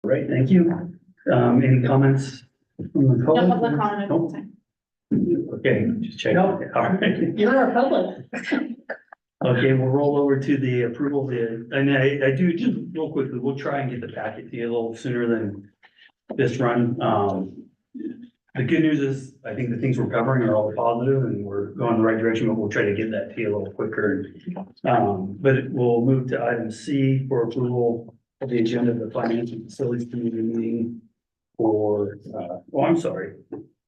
Right, thank you. Any comments from the No public? public comment at Nope. this time. Okay, just checking. All right. You're our public. Okay, we'll roll over to the approval of the, and I do just real quickly, we'll try and get the packet to you a little sooner than this run. The good news is, I think the things we're covering are all positive and we're going in the right direction, but we'll try to get that to you a little quicker. But we'll move to item C for approval of the agenda of the Finance and Facilities Committee meeting for, I'm sorry.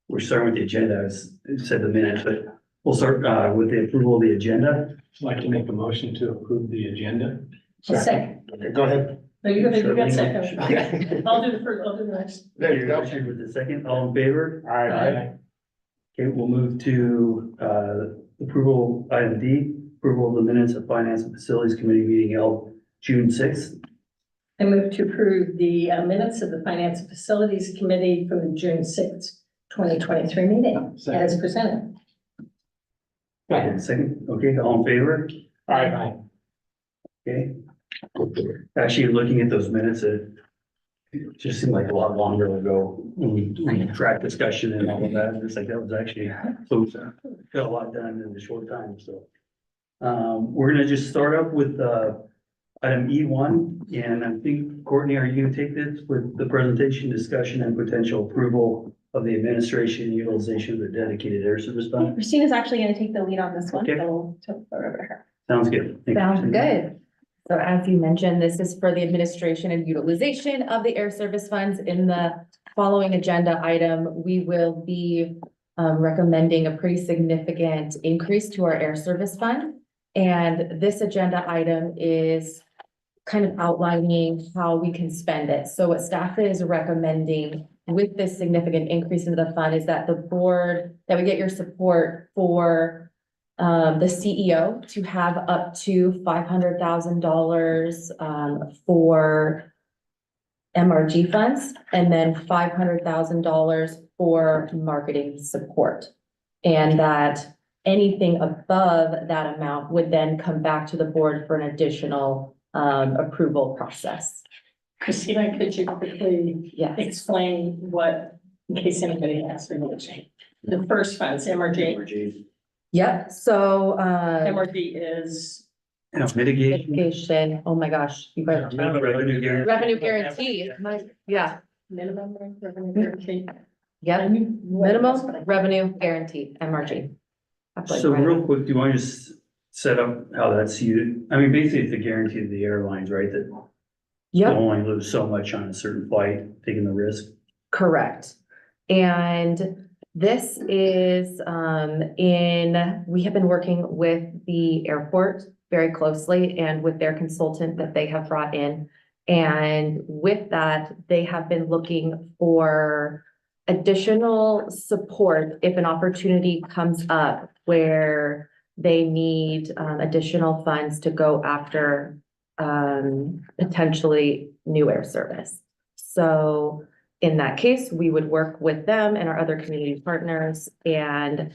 We're starting with the agenda, as it said the minutes, but we'll start, with the approval of the agenda. I'd like to make a motion to approve the agenda. Second. Go ahead. No, you got Sure. second. I'll do the first, I'll do the next. There you go. With the second, all in favor? Aye. Okay, we'll move to, approval, item D, approval of the minutes of Finance and Facilities Committee meeting held June sixth. I move to approve the minutes of the Finance and Facilities Committee from the June sixth, 2023 meeting as presented. Second, okay, all in favor? Aye. Okay. Actually, looking at those minutes, it just seemed like a lot longer ago when we tracked discussion and all of that. It's like that was actually, so got a lot done in a short time, so. We're gonna just start up with, item E1, and I think, Courtney, are you gonna take this with the presentation, discussion, and potential approval of the administration and utilization of the dedicated air service fund? Christina's actually gonna take the lead on this one, Okay. so we'll turn it over to her. Sounds good. Thank you. Sounds good. So as you mentioned, this is for the administration and utilization of the air service funds. In the following agenda item, we will be recommending a pretty significant increase to our air service fund. And this agenda item is kind of outlining how we can spend it. So what staff is recommending with this significant increase in the fund is that the board, that we get your support for the CEO to have up to $500,000 for MRG funds, and then $500,000 for marketing support. And that anything above that amount would then come back to the board for an additional approval process. Christina, could you quickly Yes. explain what, in case anybody asks for the first funds, MRG? Yep, so MRG is, Mitigation. mitigation, oh my gosh, you guys. Revenue guarantee. Revenue guarantee, yeah, minimum revenue guarantee. yep, minimum revenue guarantee, MRG. So real quick, do you want to just set up how that's used? I mean, basically, it's a guarantee to the airlines, right? That they'll Yep, only lose so much on a certain flight, taking the risk. correct. And this is we have been working with the airport very closely and with their consultant that they have brought in. And with that, they have been looking for additional support if an opportunity comes up where they need additional funds to go after potentially new air service. So in that case, we would work with them and our other community partners, and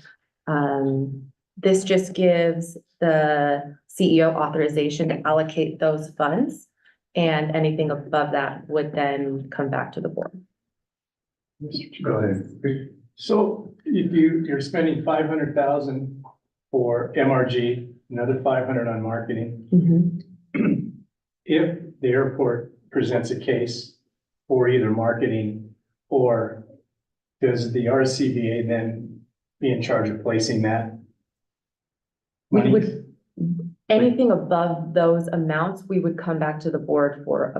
this just gives the CEO authorization to allocate those funds, and anything above that would then come back to the board. Go ahead. So if you're spending 500,000 for MRG, another 500 on marketing, if the airport presents a case for either marketing, or does the RCBA then be in charge of placing that We money? would, anything above those amounts, we would come back to the board for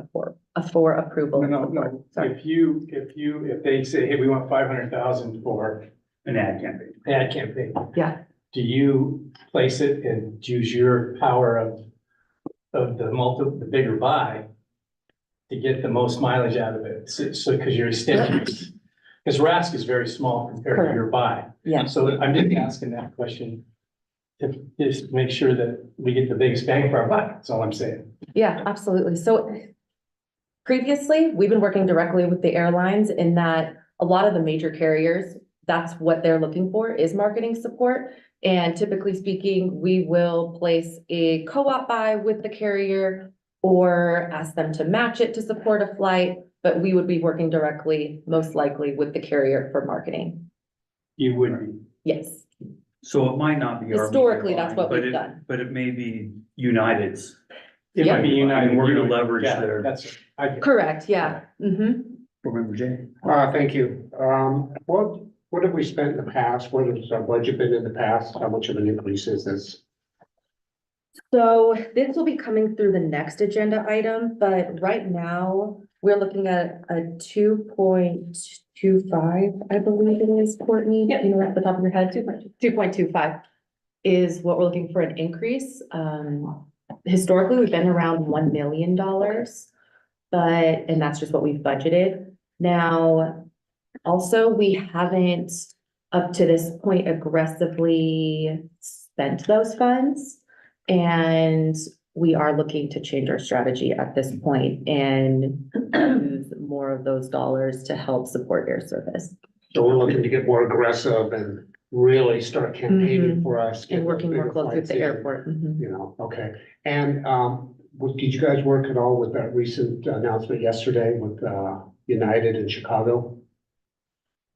approval. No. Sorry. If they say, hey, we want 500,000 for An ad campaign. ad campaign. Yeah. Do you place it and use your power of the bigger buy to get the most mileage out of it? So, because you're extending, because RASK is very small compared to your buy. Yeah. So I'm just asking that question to just make sure that we get the biggest bang for our buck. That's all I'm saying. Yeah, absolutely. So previously, we've been working directly with the airlines in that a lot of the major carriers, that's what they're looking for is marketing support. And typically speaking, we will place a co-op buy with the carrier or ask them to match it to support a flight, but we would be working directly, most likely with the carrier for marketing. You would be. Yes, So it might not be. our Historically, media that's what buying, we've but done. But it may be United's. It might be Yeah. United. We're gonna You would- leverage yeah, their- That's, I get it. correct, yeah. Mm-hmm. Remember, Jay? Thank you. What have we spent in the past? What has our budget been in the past? How much of an increase is this? So this will be coming through the next agenda item, but right now, we're looking at a 2.25, I believe it is, Courtney. Yep. You know, off the top of your head, 2.25 is what we're looking for an increase. Historically, we've been around $1 million, and that's just what we've budgeted. Now, also, we haven't up to this point aggressively spent those funds. And we are looking to change our strategy at this point and use more of those dollars to help support air service So we're looking to get more aggressive and really start campaigning for us. get and those working more bigger closely with flights the in, airport. Mhm. You know, okay. And did you guys work at all with that recent announcement yesterday with United in Chicago?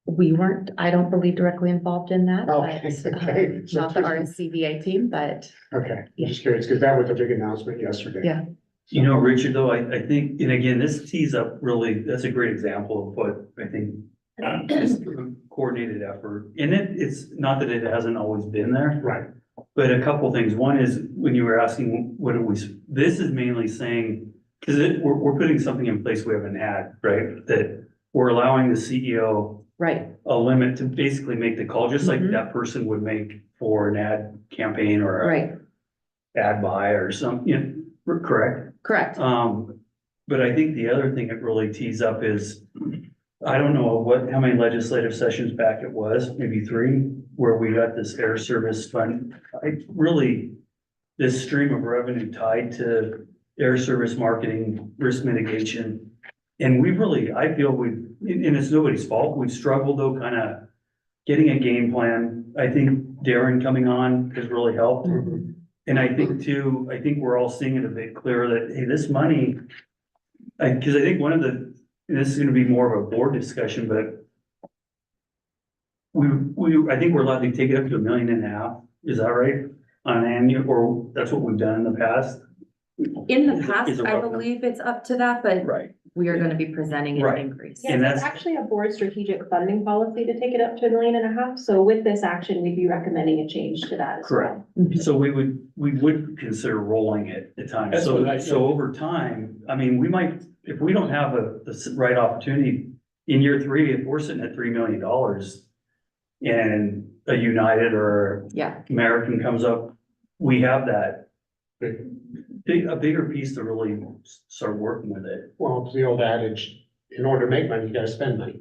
We weren't, I don't believe directly involved in that, Okay, but okay. So not the just- RSCVA team, but Okay, I'm Yeah. just curious, because that was a big announcement yesterday. Yeah. You know, Richard, though, I think, and again, this tees up really, that's a great example of what I think is a coordinated effort. And it's not that it hasn't always been there, Right, but a couple things. One is when you were asking, what do we, this is mainly saying, because we're putting something in place we haven't had, right? That we're allowing the CEO right, a limit to basically make the call, just like Mhm. that person would make for an ad campaign or a right, ad buy or something, you know, correct? correct. But I think the other thing it really tees up is, I don't know how many legislative sessions back it was, maybe 3, where we got this air service fund. This stream of revenue tied to air service marketing, risk mitigation. And I feel and it's nobody's fault, we've struggled though, kind of getting a game plan. I think Darren coming on has really helped. Mhm. And I think too, we're all seeing it a bit clearer that, hey, this money, because I think and this is gonna be more of a board discussion, but I think we're allowed to take it up to $1.5 million, is that right? On an annual, or that's what we've done in the past? In the Is it- past, is it I rough enough? believe it's up to that, but Right. we are gonna be presenting an Right. increase. And Yes, it's that's- actually a board strategic funding policy to take it up to $1.5 million. So with this action, we'd be recommending a change to that as well. Correct. Mhm. So we would consider rolling it at times. That's what I- So over time, I mean, we might, if we don't have the right opportunity in year 3, if we're sitting at $3 million and a United or Yeah, American comes up, we have that a bigger piece to really start working with it. well, it's the old adage, in order to make money, you gotta spend money.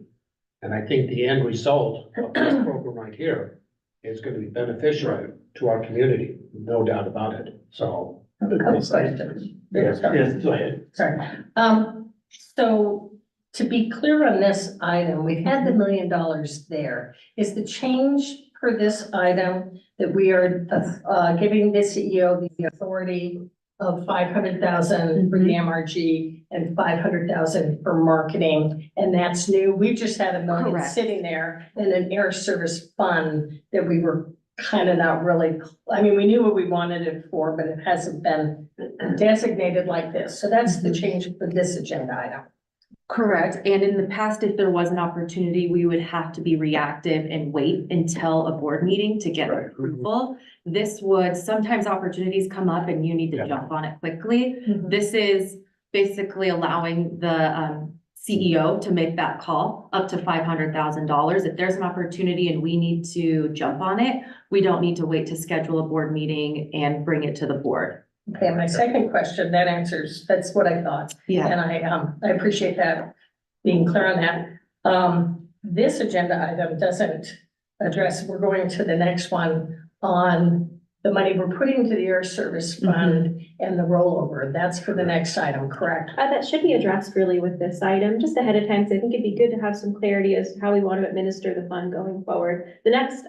And I think the end result of this program right here is gonna be beneficial to our community, no doubt about it, so. A couple questions. Yes. Yes, go ahead. Sorry. So to be clear on this item, we've had the $1 million there. Is the change for this item that we are giving the CEO the authority of 500,000 for the MRG and 500,000 for marketing? And that's new. We've just had $1 million Correct. sitting there in an air service fund that we were kind of not really, I mean, we knew what we wanted it for, but it hasn't been designated like this. So that's the change for this agenda item. correct. And in the past, if there was an opportunity, we would have to be reactive and wait until a board meeting to get Right. approval. This would, sometimes opportunities come up and you need to Yeah. jump on it quickly. This is basically allowing the CEO to make that call up to $500,000. If there's an opportunity and we need to jump on it, we don't need to wait to schedule a board meeting and bring it to the board. Okay, my second question, that's what I thought. Yeah, And I appreciate that, being clear on that. This agenda item doesn't address, we're going to the next one on the money we're putting to the air service fund and the rollover. That's for the next item, correct? That should be addressed really with this item, just ahead of time, because I think it'd be good to have some clarity as to how we want to administer the fund going forward. The next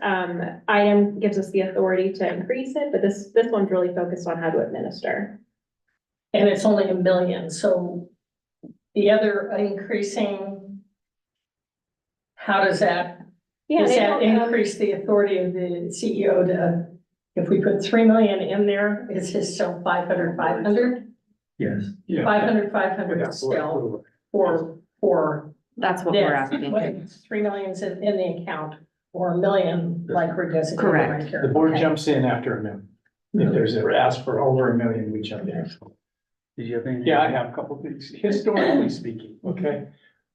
item gives us the authority to increase it, but this one's really focused on how to administer. And it's only $1 million, so the other increasing, how does that, Yeah, does they that don't, increase the authority of the CEO to, if we put 3 million in there, is it still 500, 500? Yes. 500, 500 still for That's what we're this, asking. whether it's 3 million's in the account or 1 million like we're designated Correct. right here. The board Okay. jumps in after $1 million. If there's a ask for over $1 million, we jump in. Did you have anything? Yeah, I have a couple things. Historically speaking, okay?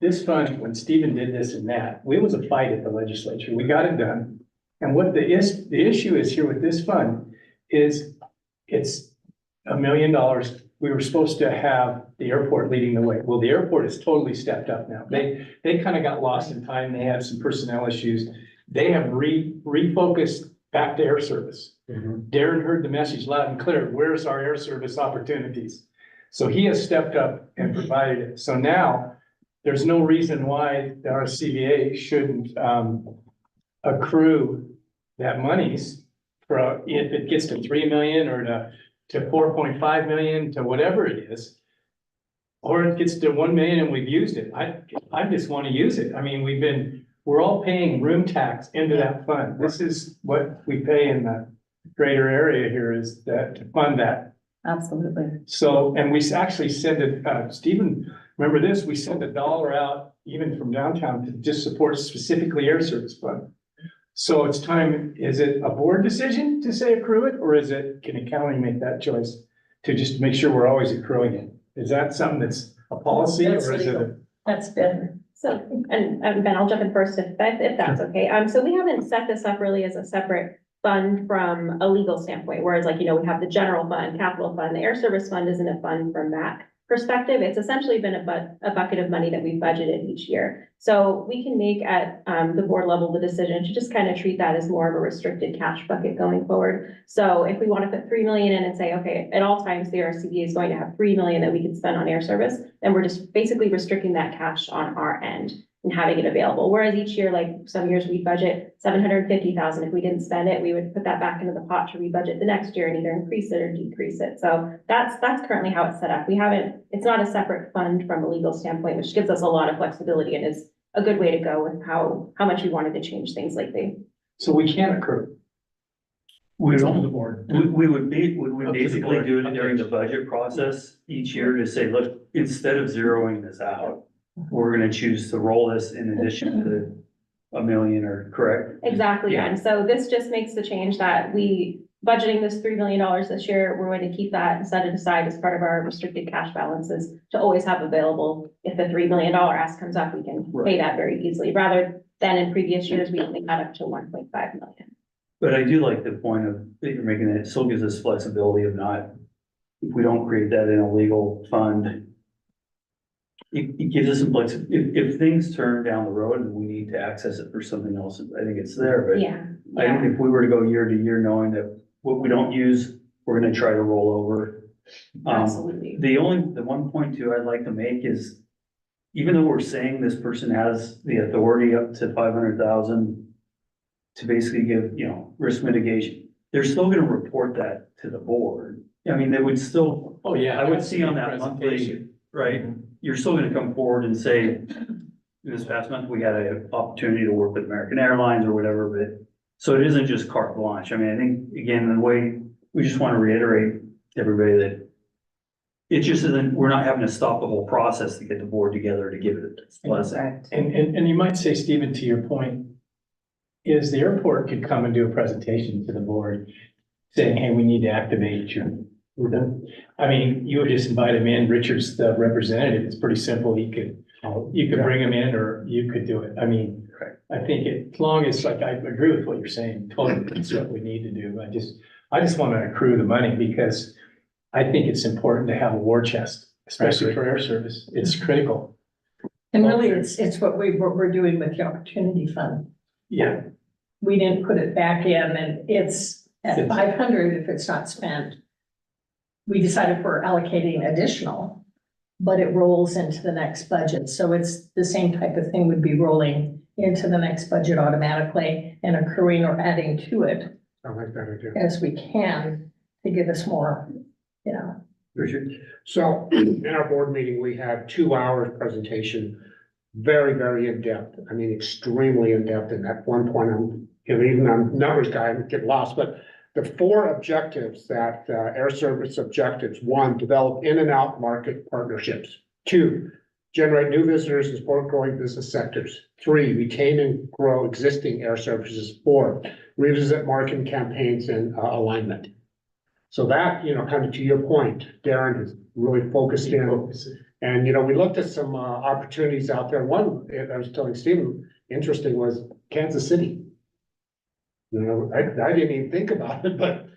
This fund, when Stephen did this and that, it was a fight at the legislature. We got it done. And what the issue is here with this fund is it's $1 million. We were supposed to have the airport leading the way. Well, the airport has totally stepped up now. They kind of got lost in time. They had some personnel issues. They have refocused back to air service. Darren heard the message loud and clear. Where's our air service opportunities? So he has stepped up and provided it. So now there's no reason why our CVA shouldn't accrue that monies for, if it gets to 3 million or to 4.5 million, to whatever it is. Or it gets to 1 million and we've used it. I just want to use it. I mean, we're all paying room tax into that fund. This is what we pay in the greater area here, is that to fund that. Absolutely. So, and we actually send it, Stephen, remember this, we send $1 out even from downtown to just support specifically air service fund. So it's time, is it a board decision to say accrue it, or can accounting make that choice to just make sure we're always accruing it? Is that something that's a policy, That's or is it? legal. That's better. So, and Ben, I'll jump in first if that's okay. So we haven't set this up really as a separate fund from a legal standpoint, whereas like, we have the general fund, capital fund, the air service fund isn't a fund from that perspective. It's essentially been a bucket of money that we've budgeted each year. So we can make at the board level the decision to just kind of treat that as more of a restricted cash bucket going forward. So if we want to put 3 million in and say, okay, at all times, the RCV is going to have 3 million that we can spend on air service, then we're just basically restricting that cash on our end and having it available. Whereas each year, like some years we budget 750,000. If we didn't spend it, we would put that back into the pot to rebudget the next year and either increase it or decrease it. So that's currently how it's set up. It's not a separate fund from a legal standpoint, which gives us a lot of flexibility and is a good way to go with how much we wanted to change things lately. So we can accrue. We It's up to don't, the board. we would Up to the basically board. do it during the budget process each year to say, look, instead of zeroing this out, we're gonna choose to roll this in addition to 1 million, or correct? Exactly, Yeah. and so this just makes the change that budgeting this $3 million this year, we're going to keep that and set it aside as part of our restricted cash balances to always have available. If the $3 million ask comes up, we can pay Right. that very easily, rather than in previous years, we only got up to 1.5 million. But I do like the point of, that you're making, it still gives us flexibility of not, if we don't create that in a legal fund, it gives us some flexibility. If things turn down the road and we need to access it for something else, I think it's there, but Yeah, I think if we were to go year to year, knowing that what we don't use, we're gonna try to roll over. absolutely. The 1.2 I'd like to make is, even though we're saying this person has the authority up to 500,000 to basically give, risk mitigation, they're still gonna report that to the board. I mean, they would still, Oh, yeah. I would see on that monthly, Presentation. right? You're still gonna come forward and say, this past month, we had an opportunity to work with American Airlines or whatever, but, so it isn't just carte blanche. I mean, I think, again, the way, we just want to reiterate to everybody that it just isn't, we're not having to stop the whole process to get the board together to give it its blessing. And you might say, Stephen, to your point, is the airport could come and do a presentation to the board saying, hey, we need to activate you. I mean, you would just invite him in. Richard's the representative. It's pretty simple. You could bring him in, or you could do it. I mean, I think as long as, like, I agree with what you're saying, totally, that's what we need to do. I just want to accrue the money because I think it's important to have a war chest, especially for air service. It's critical. And really, it's what we're doing with the opportunity fund. Yeah. We didn't put it back in, and it's at 500 if it's not spent. We decided we're allocating additional, but it rolls into the next budget. So it's the same type of thing would be rolling into the next budget automatically and accruing or adding to it I like that idea. as we can to give us more, Richard? So in our board meeting, we had 2 hours presentation, very, very in-depth. I mean, extremely in-depth. And at one point, even I'm a numbers guy, I get lost, but the 4 objectives that, air service objectives: 1, develop in and out market partnerships. 2, generate new visitors and support growing business sectors. 3, retain and grow existing air services. 4, revisit marketing campaigns and alignment. So that, kind of to your point, Darren has really focused in. And, we looked at some opportunities out there. One, I was telling Stephen, interesting, was Kansas City. I didn't even think about it, but,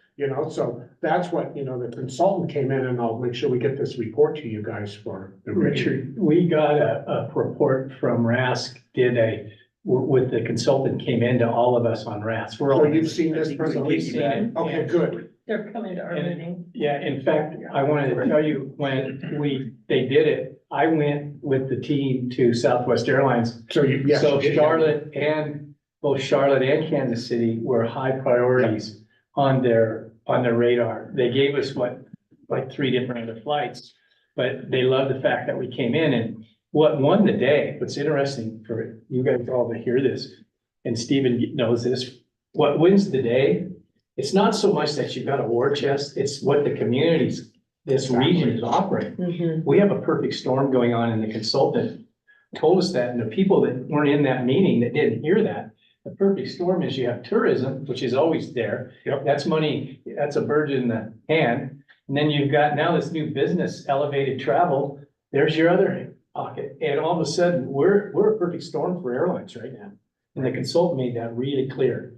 so that's what, the consultant came in, and I'll make sure we get this report to you guys for. Richard, we got a report from RASC, with the consultant came into all of us on RASC. We're So all. you've seen this presentation? Okay, good. They're coming to our meeting. Yeah, in fact, I wanted to tell you, when they did it, I went with the team to Southwest Airlines. So you, yes. So both Charlotte and Kansas City were high priorities on their radar. They gave us like 3 different other flights, but they loved the fact that we came in. And what won the day, what's interesting for you guys all to hear this, and Stephen knows this, what wins the day, it's not so much that you've got a war chest, it's what the communities, this region is offering. We have a perfect storm going on, and the consultant told us that, and the people that weren't in that meeting that didn't hear that, the perfect storm is you have tourism, which is always there. Yep. That's money, that's a bird in the hand. And then you've got now this new business, elevated travel, there's your other pocket. And all of a sudden, we're a perfect storm for airlines right now. And the consultant made that really clear.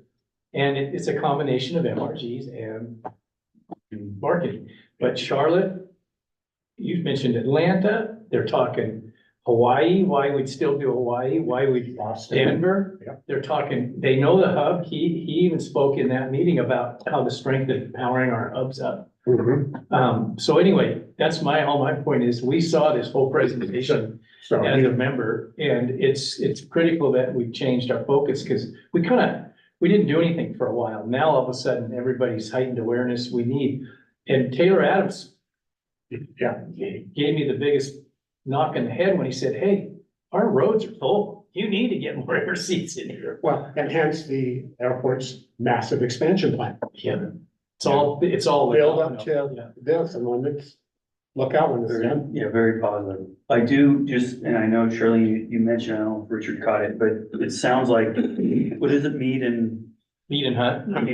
And it's a combination of MRGs and marketing. But Charlotte, you mentioned Atlanta, they're talking Hawaii, why we'd still do Hawaii, why we'd Denver. Yep. They're talking, they know the hub. He even spoke in that meeting about how the strength of powering our hubs up. So anyway, that's all my point is, we saw this whole presentation So, as a member, and it's critical that we've changed our focus, because we didn't do anything for a while. Now, all of a sudden, everybody's heightened awareness we need. And Taylor Adams yeah, gave me the biggest knock in the head when he said, hey, our roads are full. You need to get more air seats in here. well, and hence the airport's massive expansion plan. Yeah. It's all. Build up Yeah. to this, and when it's, look out when it's done. Yeah, very positive. I do just, and I know Shirley, you mentioned, I don't know if Richard caught it, but it sounds like, what is it, Mead and Hunt. Hunt?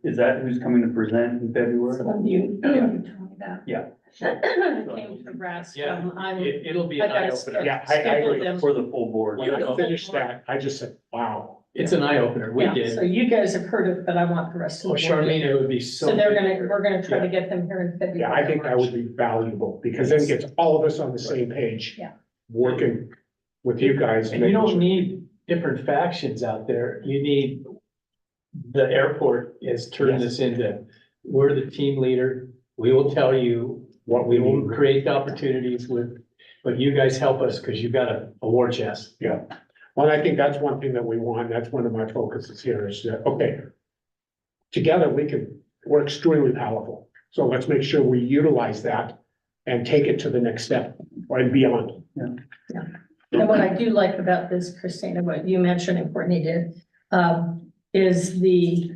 Is that who's coming to present in February? Some of you told me that. Yeah. Came from RASC. Yeah. I'm. It'll be I an gotta eye opener. Yeah, I schedule agree. them. For the full board. When I finished that, I just said, wow. It's an eye opener. We Yeah, did. so you guys have heard it, but I want the rest of Oh, the board. Charlene, it would be so. So we're gonna try to get them here in February. Yeah, I think that would be valuable, because then it gets all of us on the same page. Yeah. Working with you guys. And you don't need different factions out there. You need, the airport has turned Yes. this into, we're the team leader. We will tell you What we we will need. create the opportunities but you guys help us because you've got a war chest. Yeah, well, I think that's one thing that we want, that's one of my focuses here is that, okay. Together, we're extremely powerful, so let's make sure we utilize that and take it to the next step and beyond. And what I do like about this, Christina, what you mentioned and Courtney did, is the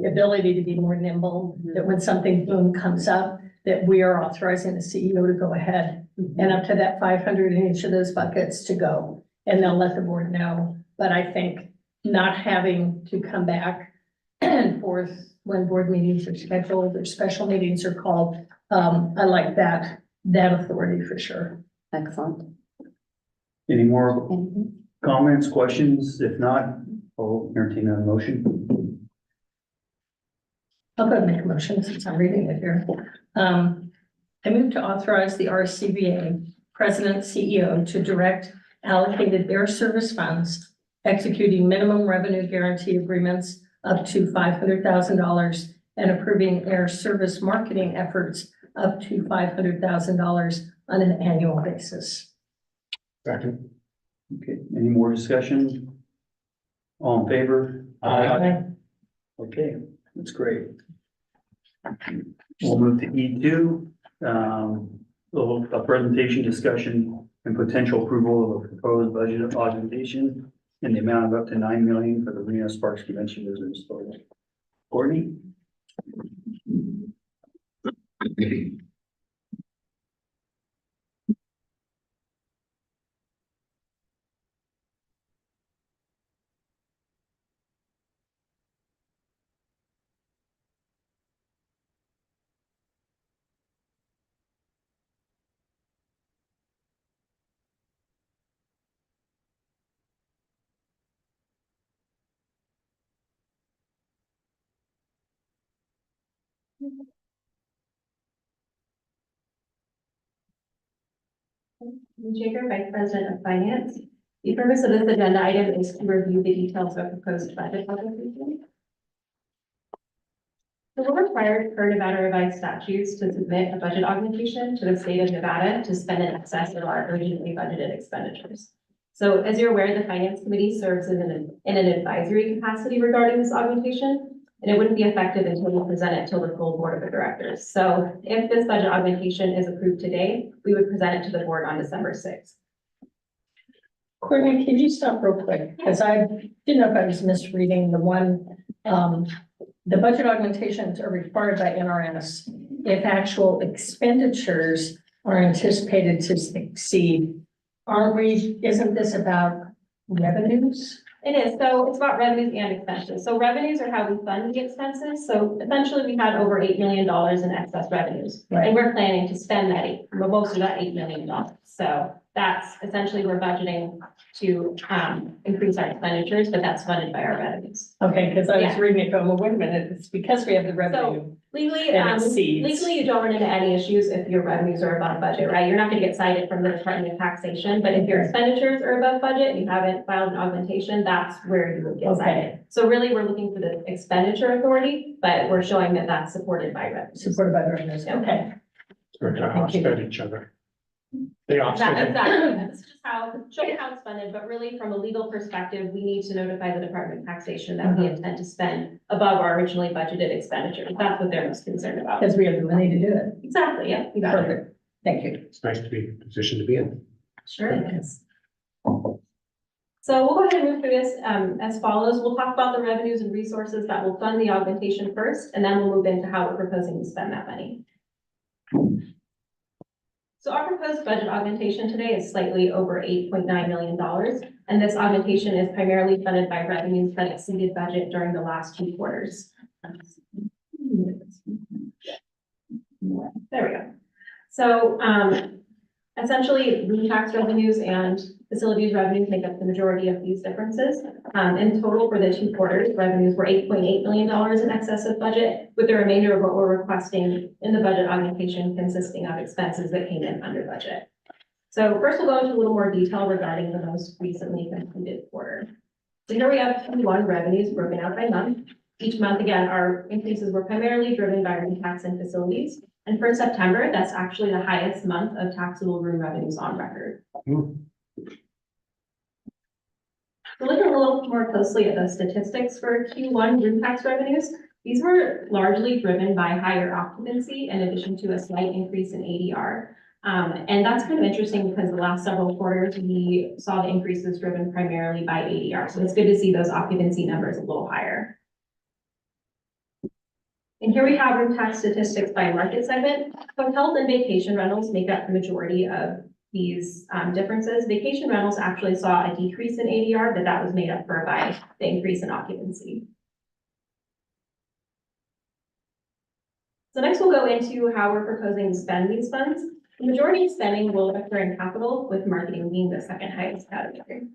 ability to be more nimble, that when something boom comes up, that we are authorizing the CEO to go ahead and up to that 500 in each of those buckets to go, and they'll let the board know. But I think not having to come back and forth when board meetings are scheduled or special meetings are called, I like that authority for sure. Excellent. Any more comments, questions? If not, I'll entertain a motion. I'll go and make a motion since I'm reading it here. I move to authorize the RCBA President, CEO to direct allocated air service funds, executing minimum revenue guarantee agreements up to $500,000 and approving air service marketing efforts up to $500,000 on an annual basis. Second. Okay, any more discussion? All in favor? Okay, that's great. We'll move to E2, A presentation, discussion, and potential approval of a proposed budget of augmentation in the amount of up to 9 million for the Reno Sparks Convention Visitors Authority. Courtney? Jager, Vice President of Finance. The purpose of this agenda item is to review the details of proposed budget augmentation. So we're required per Nevada revised statutes to submit a budget augmentation to the state of Nevada to spend in excess of our originally budgeted expenditures. So as you're aware, the Finance Committee serves in an advisory capacity regarding this augmentation, and it wouldn't be effective until we present it to the full board of directors. So if this budget augmentation is approved today, we would present it to the board on December 6th. Courtney, can you stop real quick? Because I didn't know if I was misreading the one, the budget augmentations are required by NRS if actual expenditures are anticipated to exceed. Isn't this about revenues? It is, so it's about revenues and expenses. So revenues are how we fund the expenses. So essentially, we had over $8 million in excess revenues. Right. And we're planning to spend most of that $8 million. So that's essentially, we're budgeting to increase our expenditures, but that's funded by our revenues. Okay, because I was Yeah. reading it going, well, wait a minute, it's because we have the revenue. Legally, And exceeds. legally, you don't run into any issues if your revenues are above budget, right? You're not gonna get cited from the Department of Taxation, but if your expenditures are above budget and you haven't filed an augmentation, that's where you would get Okay. cited. So really, we're looking for the expenditure authority, but we're showing that that's supported by revenues. Supported by the revenues, okay. We're gonna Thank you. offset each other. They offset. Exactly, this is just showing how it's funded, but really, from a legal perspective, we need to notify the Department of Taxation that we intend to spend above our originally budgeted expenditures. That's what they're most concerned about. Because we have the money to do it. Exactly, yeah, you got it. Perfect. Thank you. It's nice to be in a position to be in. Sure it is. So we'll go ahead and move through this as follows. We'll talk about the revenues and resources that will fund the augmentation first, and then we'll move into how we're proposing to spend that money. So our proposed budget augmentation today is slightly over $8.9 million, and this augmentation is primarily funded by revenues that exceeded budget during the last 2 quarters. There we go. So essentially, room tax revenues and facilities revenues make up the majority of these differences. In total, for the 2 quarters, revenues were $8.8 million in excess of budget, with the remainder of what we're requesting in the budget augmentation consisting of expenses that came in under budget. So first, we'll go into a little more detail regarding the most recently completed quarter. So here we have Q1 revenues broken out by month. Each month, again, our increases were primarily driven by room tax and facilities. And for September, that's actually the highest month of taxable room revenues on record. Looking a little more closely at the statistics for Q1 room tax revenues, these were largely driven by higher occupancy in addition to a slight increase in ADR. And that's kind of interesting because the last several quarters, we saw the increases driven primarily by ADR. So it's good to see those occupancy numbers a little higher. And here we have room tax statistics by market segment. Hotels and vacation rentals make up the majority of these differences. Vacation rentals actually saw a decrease in ADR, but that was made up for by the increase in occupancy. So next we'll go into how we're proposing to spend these funds. The majority of spending will occur in capital, with marketing being the second highest category.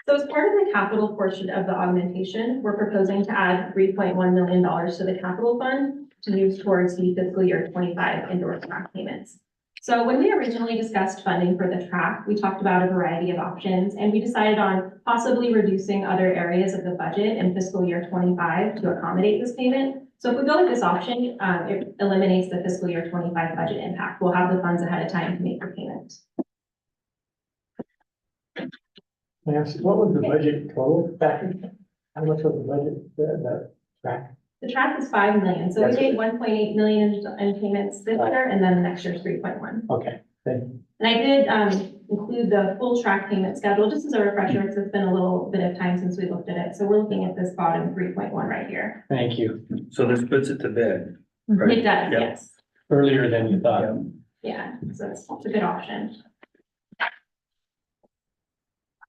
So as part of the capital portion of the augmentation, we're proposing to add $3.1 million to the capital fund to use towards the fiscal year 25 indoor track payments. So when we originally discussed funding for the track, we talked about a variety of options, and we decided on possibly reducing other areas of the budget in fiscal year 25 to accommodate this payment. So if we go with this option, it eliminates the fiscal year 25 budget impact. We'll have the funds ahead of time to make the payment. Yes, what was the budget total back? How much was the budget, the track? The track is 5 million, so we That's made 1.8 million in payments this year, and then the next year's 3.1. Okay, thank you. And I did include the full track payment schedule, just as a refresher, because it's been a little bit of time since we looked at it. So we're looking at this bottom 3.1 right here. Thank you. So this puts it to bed, It right? does, Yep. yes. Earlier than you thought. Yeah, so it's a good option.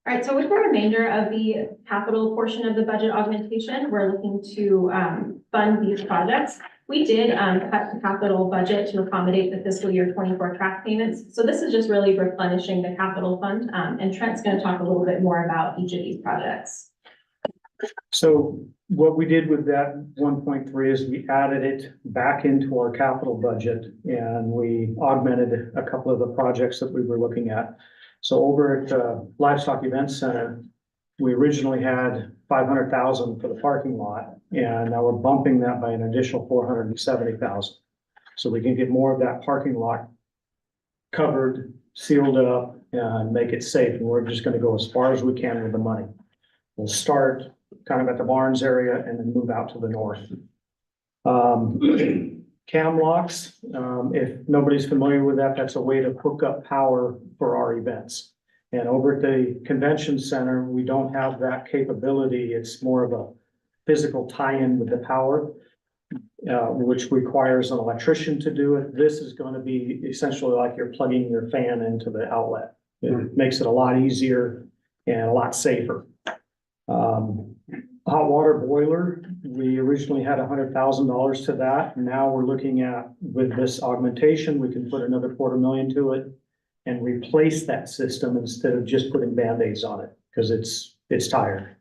All right, so with the remainder of the capital portion of the budget augmentation, we're looking to fund these projects. We did cut the capital budget to accommodate the fiscal year 24 track payments. So this is just really replenishing the capital fund. And Trent's going to talk a little bit more about each of these projects. So what we did with that 1.3 is we added it back into our capital budget and we augmented a couple of the projects that we were looking at. So over at Livestock Event Center, we originally had 500,000 for the parking lot, and now we're bumping that by an additional 470,000. So we can get more of that parking lot covered, sealed up, and make it safe. And we're just gonna go as far as we can with the money. We'll start kind of at the Barnes area and then move out to the north. Cam locks, if nobody's familiar with that, that's a way to hook up power for our events. And over at the convention center, we don't have that capability. It's more of a physical tie-in with the power, which requires an electrician to do it. This is going to be essentially like you're plugging your fan into the outlet. It makes it a lot easier and a lot safer. Hot water boiler, we originally had $100,000 to that. Now we're looking at, with this augmentation, we can put another $250,000 to it and replace that system instead of just putting Band-Aids on it, because it's tired.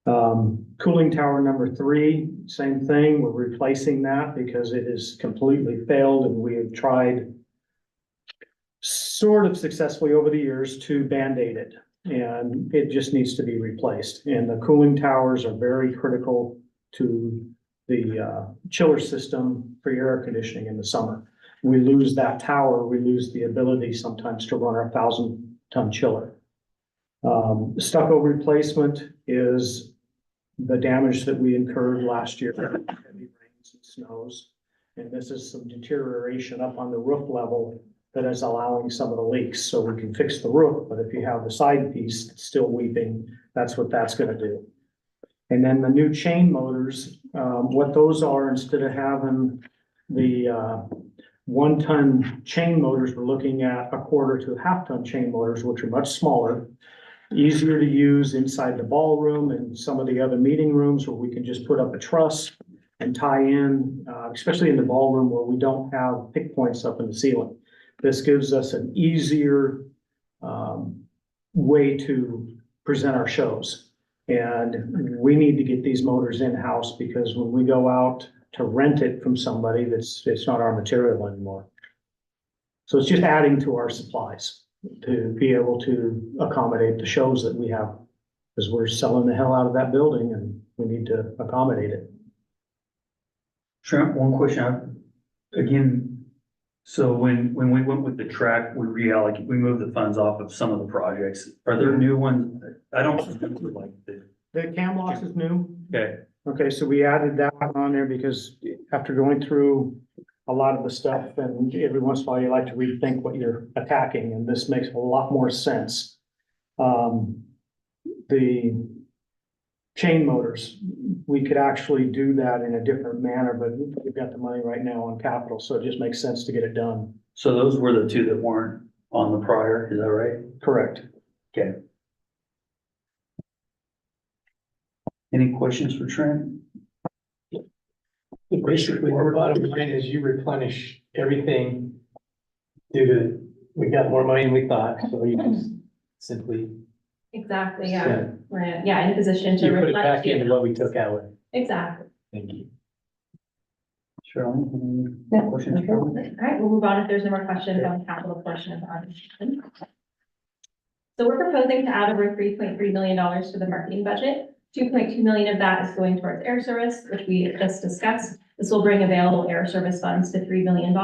Cooling tower number 3, same thing. We're replacing that because it is completely failed, and we have tried sort of successfully over the years to Band-Aid it. And it just needs to be replaced. And the cooling towers are very critical to the chiller system for your air conditioning in the summer. We lose that tower, we lose the ability sometimes to run our 1,000-ton chiller. Stucco replacement is the damage that we incurred last year, heavy rains and snows. And this is some deterioration up on the roof level that is allowing some of the leaks. So we can fix the roof, but if you have the side piece still weeping, that's what that's gonna do. And then the new chain motors, what those are, instead of having the 1-ton chain motors, we're looking at 1/4 to 1/2-ton chain motors, which are much smaller, easier to use inside the ballroom and some of the other meeting rooms where we can just put up a truss and tie in, especially in the ballroom where we don't have pick points up in the ceiling. This gives us an easier way to present our shows. And we need to get these motors in-house because when we go out to rent it from somebody, it's not our material anymore. So it's just adding to our supplies to be able to accommodate the shows that we have. Because we're selling the hell out of that building and we need to accommodate it. Trent, one question, again, so when we went with the track, we moved the funds off of some of the projects. Are there new ones? I don't remember like The cam locks is new. okay, Okay, so we added that on there because after going through a lot of the stuff and every once in a while you like to rethink what you're attacking, and this makes a lot more sense. The chain motors, we could actually do that in a different manner, but we've got the money right now on capital, so it just makes sense to get it done. so those were the 2 that weren't on the prior, is that right? Correct. Okay. Any questions for Trent? Basically, the bottom line is you replenish everything due to, we got more money than we thought, so you just simply, Exactly, yeah. We're in a position to you put it reflect. back into what we took out. Exactly. Thank you. Cheryl, any questions? All right, we'll move on if there's no more questions on the capital portion of the augmentation. So we're proposing to add over $3.3 million to the marketing budget. 2.2 million of that is going towards air service, which we just discussed. This will bring available air service funds to $3 million.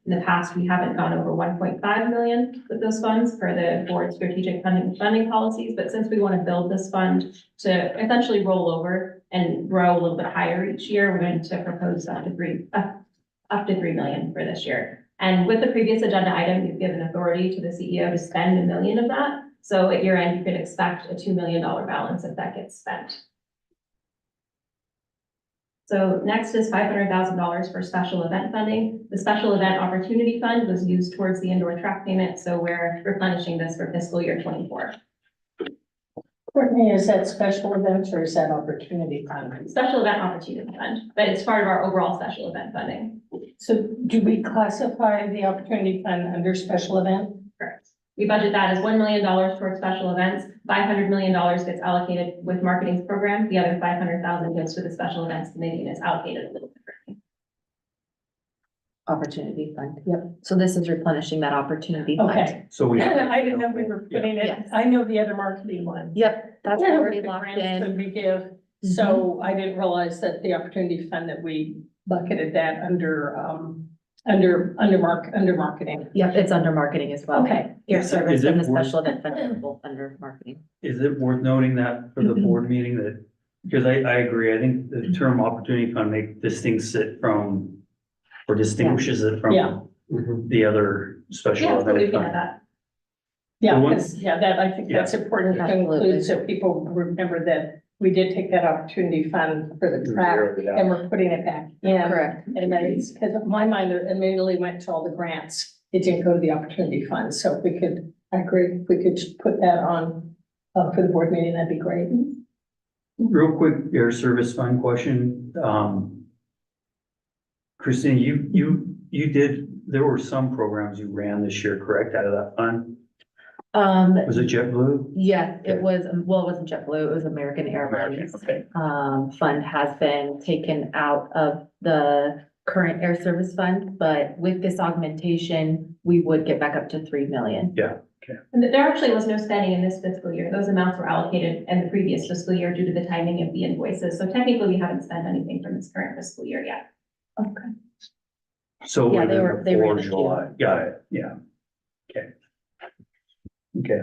In the past, we haven't gone over 1.5 million with those funds per the board strategic funding policies. But since we want to build this fund to essentially roll over and grow a little bit higher each year, we're going to propose up to 3 million for this year. And with the previous agenda item, you've given authority to the CEO to spend $1 million of that. So at year end, you could expect a $2 million balance if that gets spent. So next is $500,000 for special event funding. The special event opportunity fund was used towards the indoor track payment, so we're replenishing this for fiscal year 24. Courtney, is that special events or is that opportunity fund? Special event opportunity fund, but it's part of our overall special event funding. So do we classify the opportunity fund under special event? Correct. We budget that as $1 million towards special events. $500 million gets allocated with marketing's program. The other 500,000 goes to the special events committee and is allocated a little differently. Opportunity fund, yep. So this is replenishing that opportunity fund. Okay. So we. I didn't know we were putting it, Yes. I know the other marketing one. Yep, that's Yeah, already the locked grants in. that we give. So I didn't realize that the opportunity fund that we bucketed that under marketing. Yep, it's under marketing as well. Okay. Air Is service it and the worth- special event fund are both under marketing. Is it worth noting that for the board meeting that, because I agree, I think the term opportunity fund distinguishes it from Yeah. the other special Yeah, so we event can add fund. that. Yeah, The one- because, that, I think that's important to Absolutely. include, so people remember that we did take that opportunity fund for the track and we're putting it back in. Correct. And then it's, because my mind immediately went to all the grants. It didn't go to the opportunity fund. So if we could, I agree, if we could just put that on for the board meeting, that'd be great. Real quick, air service fund question. Christine, there were some programs you ran this year, correct, out of that fund? Was it JetBlue? Yeah, it was, well, it wasn't JetBlue, it was American Airlines. Okay. Fund has been taken out of the current air service fund, but with this augmentation, we would get back up to 3 million. And there actually was no spending in this fiscal year. Those amounts were allocated in the previous fiscal year due to the timing of the invoices. So technically, we haven't spent anything from this current fiscal year yet. Okay. So Yeah, it they would've were- been they were before in June. July, got it, yeah. Okay. Okay,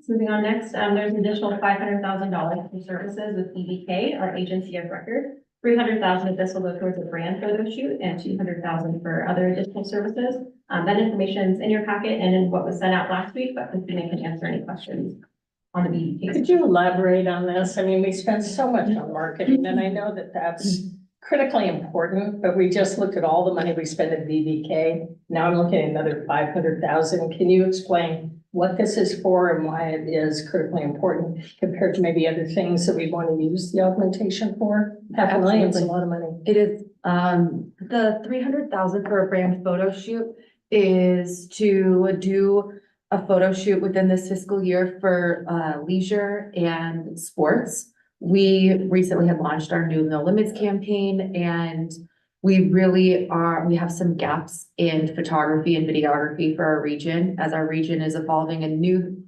Moving on next, there's an additional $500,000 for services with EBK, our agency of record. 300,000 of this will go towards a brand photo shoot and 200,000 for other additional services. That information is in your packet and in what was sent out last week, but Christina can answer any questions on the BBK. Could you elaborate on this? I mean, we spend so much on marketing and I know that that's critically important, but we just looked at all the money we spend at VBK. Now I'm looking at another 500,000. Can you explain what this is for and why it is critically important compared to maybe other things that we want to use the augmentation for? $500,000 is a lot of money. It is, the 300,000 for a brand photo shoot is to do a photo shoot within this fiscal year for, leisure and sports. We recently had launched our new No Limits campaign and we have some gaps in photography and videography for our region as our region is evolving and new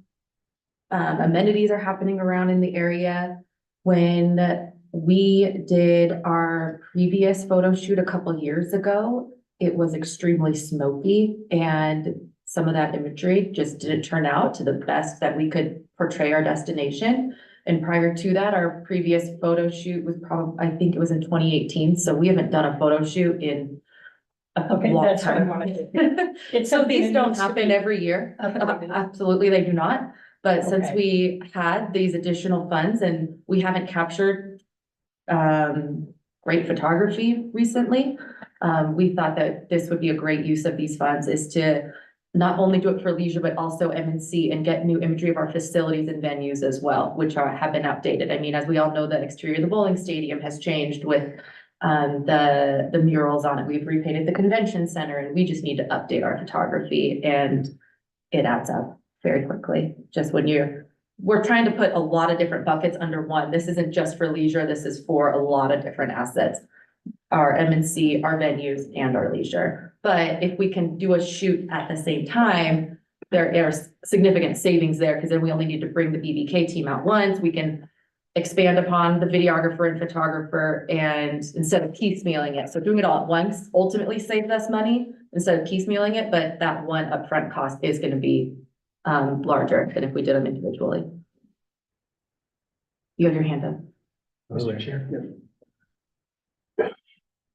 amenities are happening around in the area. When we did our previous photo shoot a couple years ago, it was extremely smoky and some of that imagery just didn't turn out to the best that we could portray our destination. And prior to that, our previous photo shoot was I think it was in 2018. So we haven't done a photo shoot in a Okay, long that's what I time. wanted. It's So something these that don't needs to happen be every year. updated. Absolutely, they do not. But since Okay. we had these additional funds and we haven't captured great photography recently, we thought that this would be a great use of these funds is to not only do it for leisure, but also M&C and get new imagery of our facilities and venues as well, which have been updated. I mean, as we all know, the exterior of the bowling stadium has changed with the murals on it. We've repainted the convention center and we just need to update our photography and it adds up very quickly. Just when we're trying to put a lot of different buckets under one. This isn't just for leisure. This is for a lot of different assets. Our M&C, our venues and our leisure. But if we can do a shoot at the same time, there are significant savings there because then we only need to bring the BBK team out once. We can expand upon the videographer and photographer and instead of piecemealing it. So doing it all at once ultimately saves us money instead of piecemealing it, but that one upfront cost is going to be larger than if we did them individually. You have your hand up. Mr. Chair.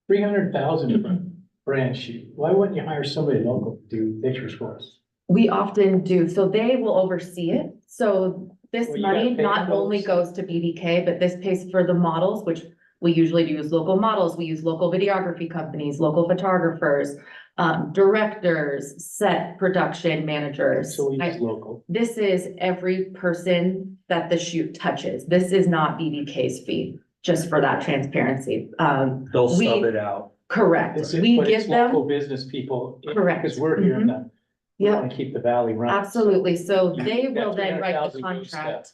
300,000 for brand sheet. Why wouldn't you hire somebody local to do pictures for us? We often do, so they will oversee it. So this Well, you gotta money pay not those. only goes to BDK, but this pays for the models, which we usually use local models. We use local videography companies, local photographers, directors, set production managers. So we use local. This is every person that the shoot touches. This is not BDK's fee, just for that transparency. They'll We- sub it out. Correct. It's, but We it's give them, local business people. Correct. Because we're here in the, we Yep. want to keep the valley running. absolutely. So they That will then write the 300,000 goes to- contract.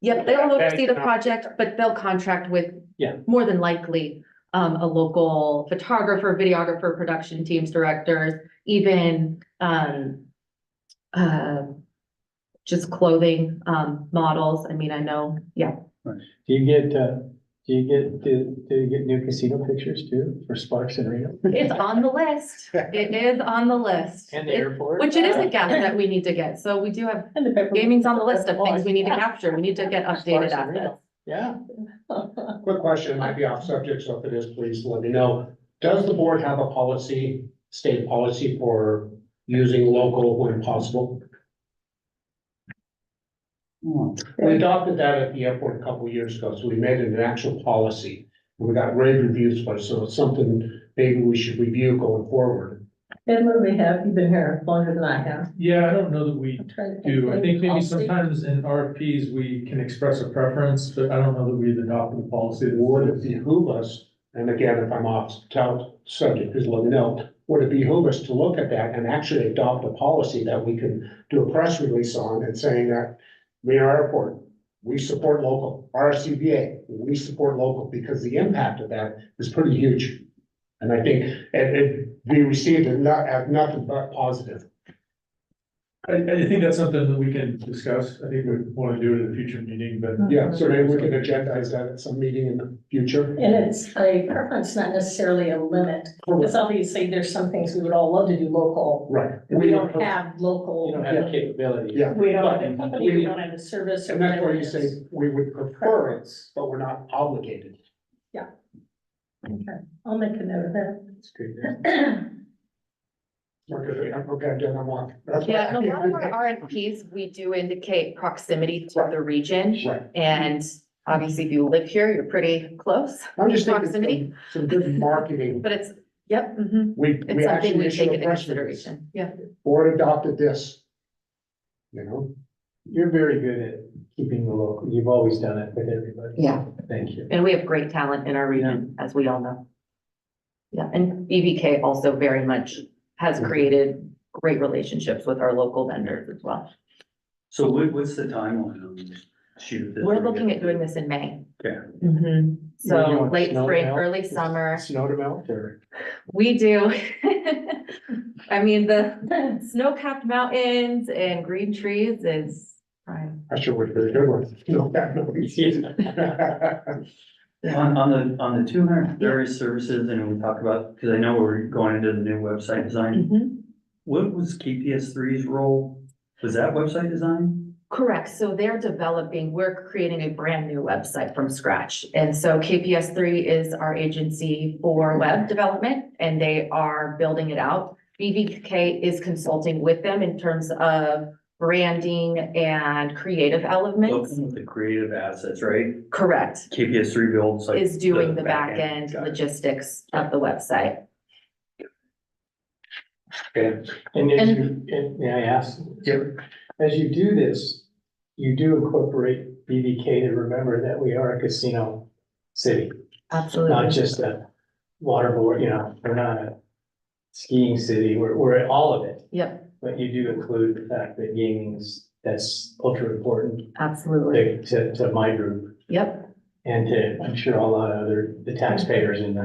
Yep, they'll oversee the project, but they'll contract with. Yeah. More than likely, a local photographer, videographer, production teams, directors, even, just clothing, models. I mean, I know, yeah. Do you get new casino pictures too for Sparks and Reno? It's on the list. It is on the list. And the airport? Which it is a gap that we need to get. So we do have, And the paper- gaming's on the list of things we need to capture. We need to get updated Sparks and Reno. assets. Yeah. Quick question, might be off subject, so if it is, please let me know. Does the board have a policy, state policy for using local when possible? We adopted that at the airport a couple of years ago, so we made it an actual policy. We got rave reviews for it, so it's something maybe we should review going forward. And what do we have? You've been here longer than I have. Yeah, I don't know that we I'm trying to think. do. I think maybe Policy. sometimes in RFPs, we can express a preference, but I don't know that we've adopted a policy. that Would it behoove us, and again, if I'm off subject, please let me know, would it behoove us to look at that and actually adopt a policy that we can do a press release on and saying that Reno Airport, we support local, RSCBA, we support local, because the impact of that is pretty huge. And I think it we received it not as nothing but positive. I think that's something that we can discuss. I think we want to do it at a future meeting, but Yeah, so maybe we can agendize that at some meeting in the future. And it's a preference, not necessarily a limit, because obviously there's some things we would all love to do local. Right. We don't have You local, don't have the capability. Yeah. we don't have But a company, we don't have a service. or And that's why whatever you it say is. we would prefer it, but we're not obligated. Okay, I'll make a note of that. It's good. Okay, I'm done, I'm on. That's Yeah, and a what- lot of our RFPs, we do indicate proximity to the region. Right. And obviously, if you live here, you're pretty close, I'm just thinking proximity. some good marketing. but it's, yep, mhm. We It's we something actually we issued take a into press release. consideration. Yeah. Board adopted this. You know, You're very good at keeping the local. You've always done it with everybody. Yeah. Thank you. And we have great talent in our region, as we all know. Yeah, and BVK also very much has created great relationships with our local vendors as well. So what's the timeline on this shoot? We're looking at doing this in May. Okay. Mhm. You So want late snow to spring, melt? early summer, Snow to melt or? we do. I mean, the snow-capped mountains and green trees is prime. I sure would be a good one. No, that On the 200 various services, and we talked about, because I know we're going into the new website design. Mhm. What was KPS3's role? Was that website design? Correct. So they're developing, we're creating a brand new website from scratch. And so KPS3 is our agency for web development and they are building it out. BVK is consulting with them in terms of branding and creative elements. Looking at the creative assets, right? Correct. KPS3 builds like. Is doing the back back end Got it. logistics of the website. Okay. And as you, and may I ask? Yep. As you do this, you do incorporate BVK to remember that we are a casino city, not Absolutely. just a waterboard, we're not a skiing city, we're all of it. Yep, But you do include the fact that gaming's, that's ultra important absolutely. to my group Yep, and to, I'm sure a lot of the taxpayers and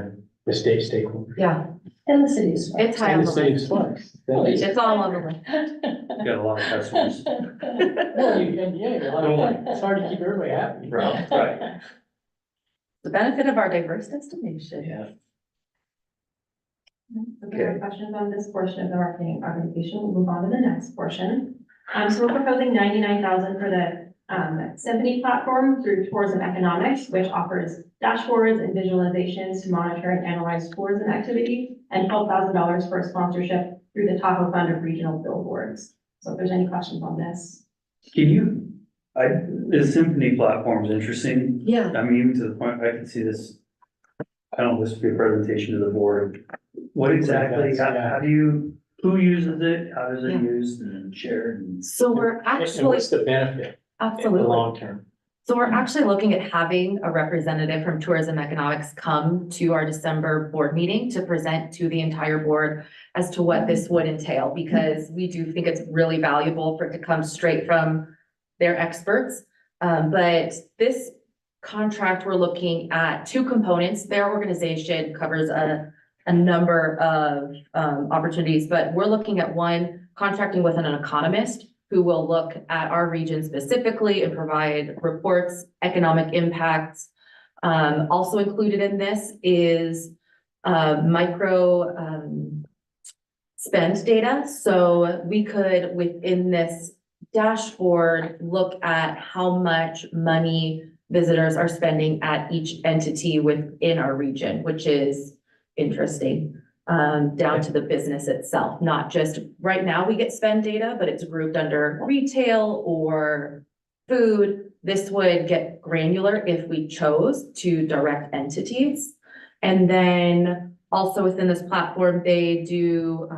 the state stakeholders. yeah, And the cities. it's high on And the the city of list. Sparks. It's all on the list. Got a lot of customers. Well, it's hard to keep everybody happy. Right. The benefit of our diverse destination. Yeah. If there are questions on this portion of the marketing organization, we'll move on to the next portion. So we're proposing 99,000 for the Symphony platform through Tourism Economics, which offers dashboards and visualizations to monitor and analyze tourism activity, and $12,000 for a sponsorship through the Tahoe Fund of Regional Billboards. So if there's any questions on this. Can you, the Symphony platform is interesting. Yeah. I mean, even to the point, I can see this. I don't know, this would be a presentation to the board. What exactly, how do you, who uses it? How does it Yeah. used and shared? And So we're And actually, what's the benefit in the absolutely. long term? So we're actually looking at having a representative from Tourism Economics come to our December board meeting to present to the entire board as to what this would entail, because we do think it's really valuable for it to come straight from their experts. But this contract, we're looking at two components. Their organization covers a number of opportunities, but we're looking at one, contracting with an economist who will look at our region specifically and provide reports, economic impacts. Also included in this is micro spend data. So we could, within this dashboard, look at how much money visitors are spending at each entity within our region, which is interesting. Down to the business itself, not just, right now we get spend data, but it's grouped under retail or food. This would get granular if we chose to direct entities. And then also within this platform, they do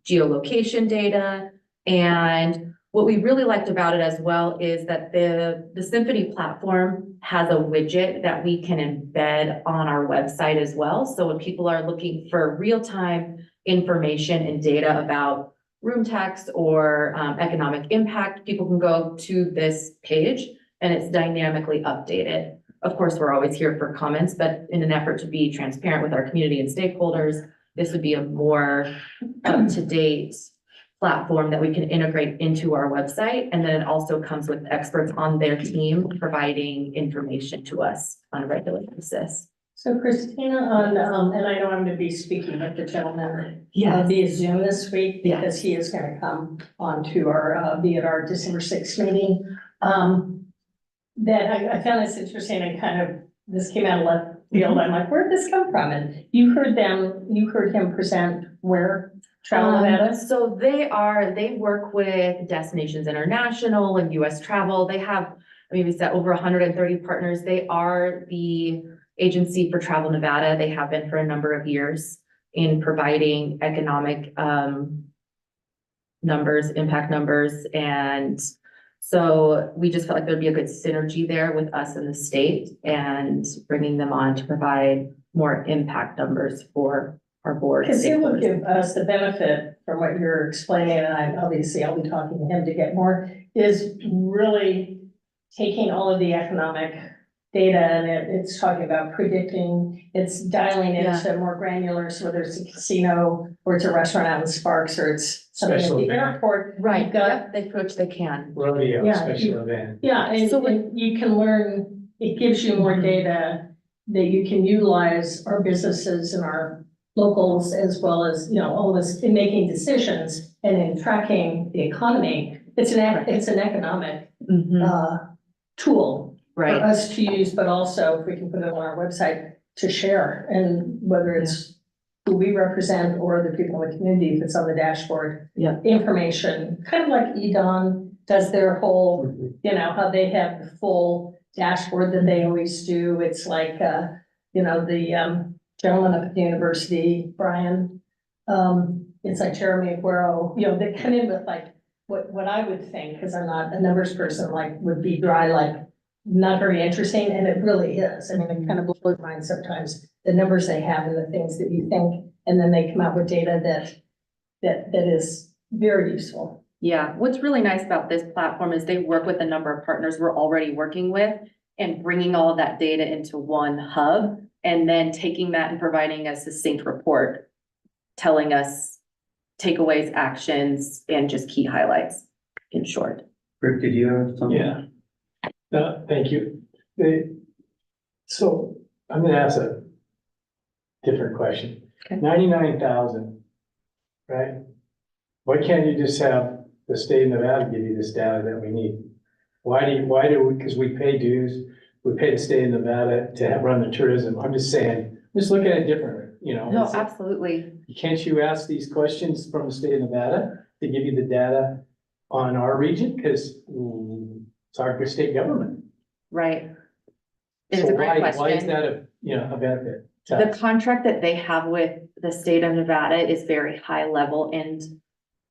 geolocation data. And what we really liked about it as well is that the Symphony platform has a widget that we can embed on our website as well. So when people are looking for real-time information and data about room tax or economic impact, people can go to this page and it's dynamically updated. Of course, we're always here for comments, but in an effort to be transparent with our community and stakeholders, this would be a more up-to-date platform that we can integrate into our website. And then it also comes with experts on their team providing information to us on a regular basis. So Christina, on, and I know I'm gonna be speaking with the gentleman Yes. via Zoom this week, Yeah. because he is gonna come on to our, be at our December 6th meeting. That I found this interesting and kind of, this came out of left field. I'm like, where'd this come from? And you heard him present where? Travel Nevada? So they work with Destinations International and US Travel. They have, I mean, we said over 130 partners. They are the agency for Travel Nevada. They have been for a number of years in providing economic numbers, impact numbers. And so we just felt like there'd be a good synergy there with us and the state and bringing them on to provide more impact numbers for our board. Because it will stakeholders. give us the benefit from what you're explaining, and I'll be talking to him to get more, is really taking all of the economic data and it's talking about predicting, it's dialing it Yeah. to more granular, so whether it's a casino or it's a restaurant out in Sparks or it's something at Special the event. airport. Right, You've got- yep, they approach, they can. Rodeo, Yeah, special event. Yeah, and, So and you can learn, it gives you more Mhm. data that you can utilize our businesses and our locals as well as, all this in making decisions and in tracking the economy. It's an economic, tool for Right, us to use, but also if we can put it on our website to share, and whether it's who we represent or the people in the community, if it's on the dashboard. Yeah. Information, kind of like EDON does their whole, Mhm. how they have the full dashboard that they always do. It's like, the gentleman up at the university, Brian, it's like Jeremy Aguero, they come in with like, what I would think, because I'm not a numbers person, like, would be dry, like, not very interesting, and it really is. I mean, it kind of blows my mind sometimes, the numbers they have and the things that you think, and then they come out with data that is very useful. yeah. What's really nice about this platform is they work with a number of partners we're already working with and bringing all of that data into one hub and then taking that and providing a succinct report, telling us takeaways, actions, and just key highlights in short. Rick, did you have something? Yeah. No, thank you. So I'm gonna ask a different question. Okay. 99,000, right? Why can't you just have the state of Nevada give you this data that we need? because we pay dues, we pay the state of Nevada to have run the tourism. I'm just saying, just look at it differently, you know. No, It's- absolutely. Can't you ask these questions from the state of Nevada to give you the data on our region? Because it's our state government. Right. It is So a great Why is question. that a benefit? to The us? contract that they have with the state of Nevada is very high level and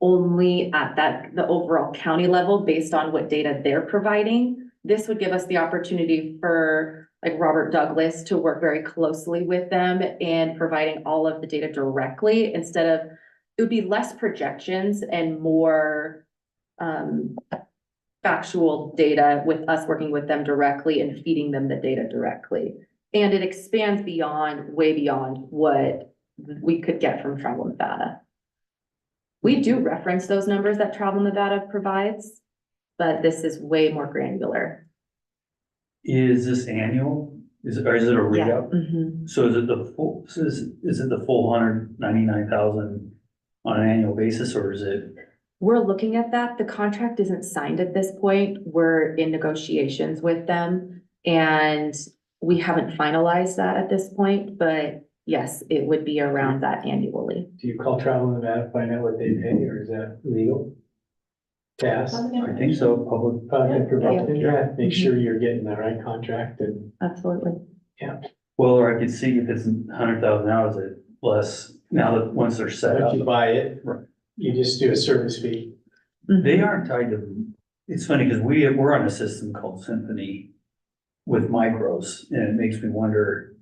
only at the overall county level based on what data they're providing. This would give us the opportunity for like Robert Douglas to work very closely with them in providing all of the data directly instead of, it would be less projections and more factual data with us working with them directly and feeding them the data directly. And it expands way beyond what we could get from Travel Nevada. We do reference those numbers that Travel Nevada provides, but this is way more granular. Is this annual? Or is it a re-up? Mhm. So is it the full, is it the full 199,000 on an annual basis, or is it? We're looking at that. The contract isn't signed at this point. We're in negotiations with them. And we haven't finalized that at this point, but yes, it would be around that annually. Do you call Travel Nevada, find out what they pay, or is that legal? To ask? I think so, public. Public information, yeah, make Mhm. sure you're getting the right contract and, Absolutely. Well, or I could see if it's 100,000 now, is it less now that once they're set once up? you buy it, Right. you just do a service fee. They aren't tied to, it's funny because we're on a system called Symphony with micros, and it makes me wonder.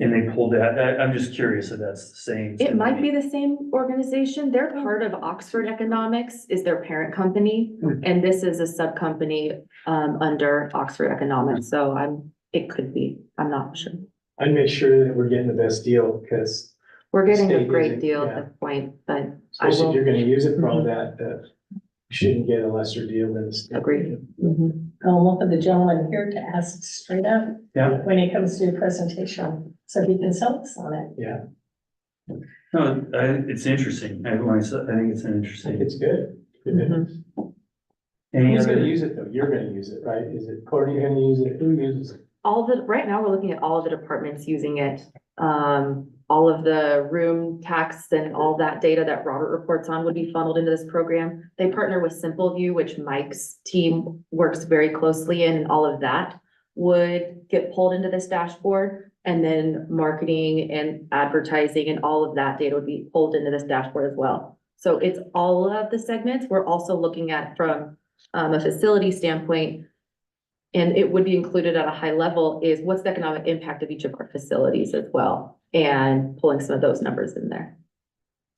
And they pulled that, I'm just curious if that's the same. It might be the same organization. They're part of Oxford Economics is their parent company. And this is a sub-company under Oxford Economics. So it could be, I'm not sure. I'd make sure that we're getting the best deal, because We're getting a State great isn't- deal yeah. at this point, but I especially if will you're gonna use it for all Mhm. that, you shouldn't get a lesser deal than the state. agree. Mhm. I'll look at the gentleman here to ask straight up Yeah, when he comes to a presentation, so he can sell us on it. Yeah, no, it's interesting. I think it's an I think interesting. it's good. Good Mhm. business. Any Who's gonna other, use it though? You're gonna use it, right? Is it Courtney gonna use it? Who uses it? Right now, we're looking at all of the departments using it. All of the room tax and all that data that Robert reports on would be funneled into this program. They partner with Simple View, which Mike's team works very closely in, and all of that would get pulled into this dashboard. And then marketing and advertising and all of that data would be pulled into this dashboard as well. So it's all of the segments. We're also looking at from a facility standpoint, and it would be included at a high level, is what's the economic impact of each of our facilities as well, and pulling some of those numbers in there.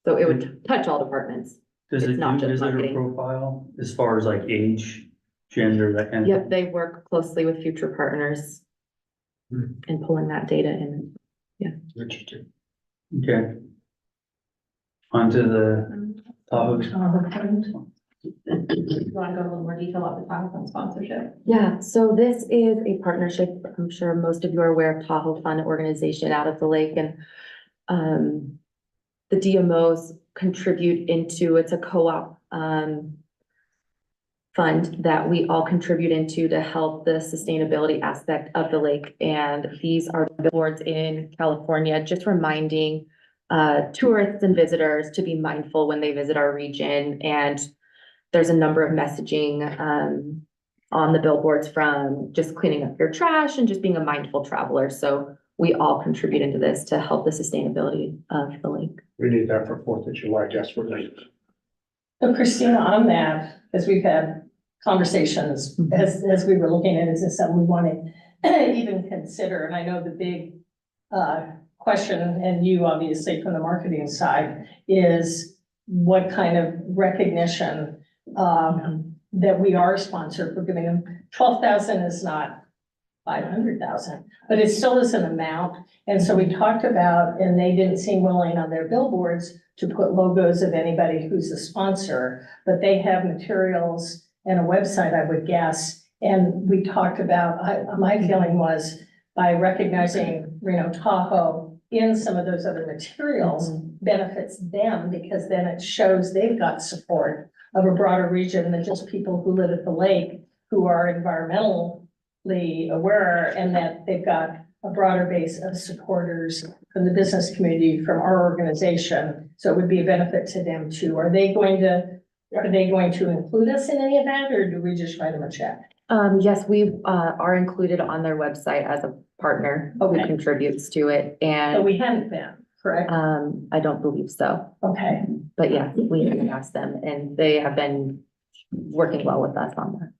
So it would touch all departments. does it's it not do just visitor marketing. profile as far as like age, gender, that kind of? Yep, they work closely with future partners and pulling that data in. Interesting. Okay. On to the Tahoe. You wanna go a little more detail about the Tahoe Fund sponsorship? Yeah, so this is a partnership. I'm sure most of you are aware of Tahoe Fund organization out of the lake, and the DMOs contribute into, it's a co-op fund that we all contribute into to help the sustainability aspect of the lake. And these are billboards in California, just reminding tourists and visitors to be mindful when they visit our region. And there's a number of messaging on the billboards, from just cleaning up your trash and just being a mindful traveler. So we all contribute into this to help the sustainability of the lake. We need that for 4th of July desperately. So Christina, on that, as we've had conversations, as we were looking at, is this something we want to even consider? And I know the big question, and you obviously from the marketing side, is what kind of recognition that we are sponsored for giving them. 12,000 is not 500,000, but it still is an amount. And so we talked about, and they didn't seem willing on their billboards to put logos of anybody who's a sponsor, but they have materials and a website, I would guess. And we talked about, my feeling was by recognizing Reno Tahoe in some of those other materials benefits them, because then it shows they've got support of a broader region than just people who live at the lake, who are environmentally aware and that they've got a broader base of supporters from the business community, from our organization. So it would be a benefit to them too. Are they going to include us in any of that, or do we just write them a check? Yes, we, are included on their website as a partner who Okay. contributes to it, But and, we haven't been, correct? I don't believe so. Okay. But yeah, we have asked them, and they have been working well with us on that.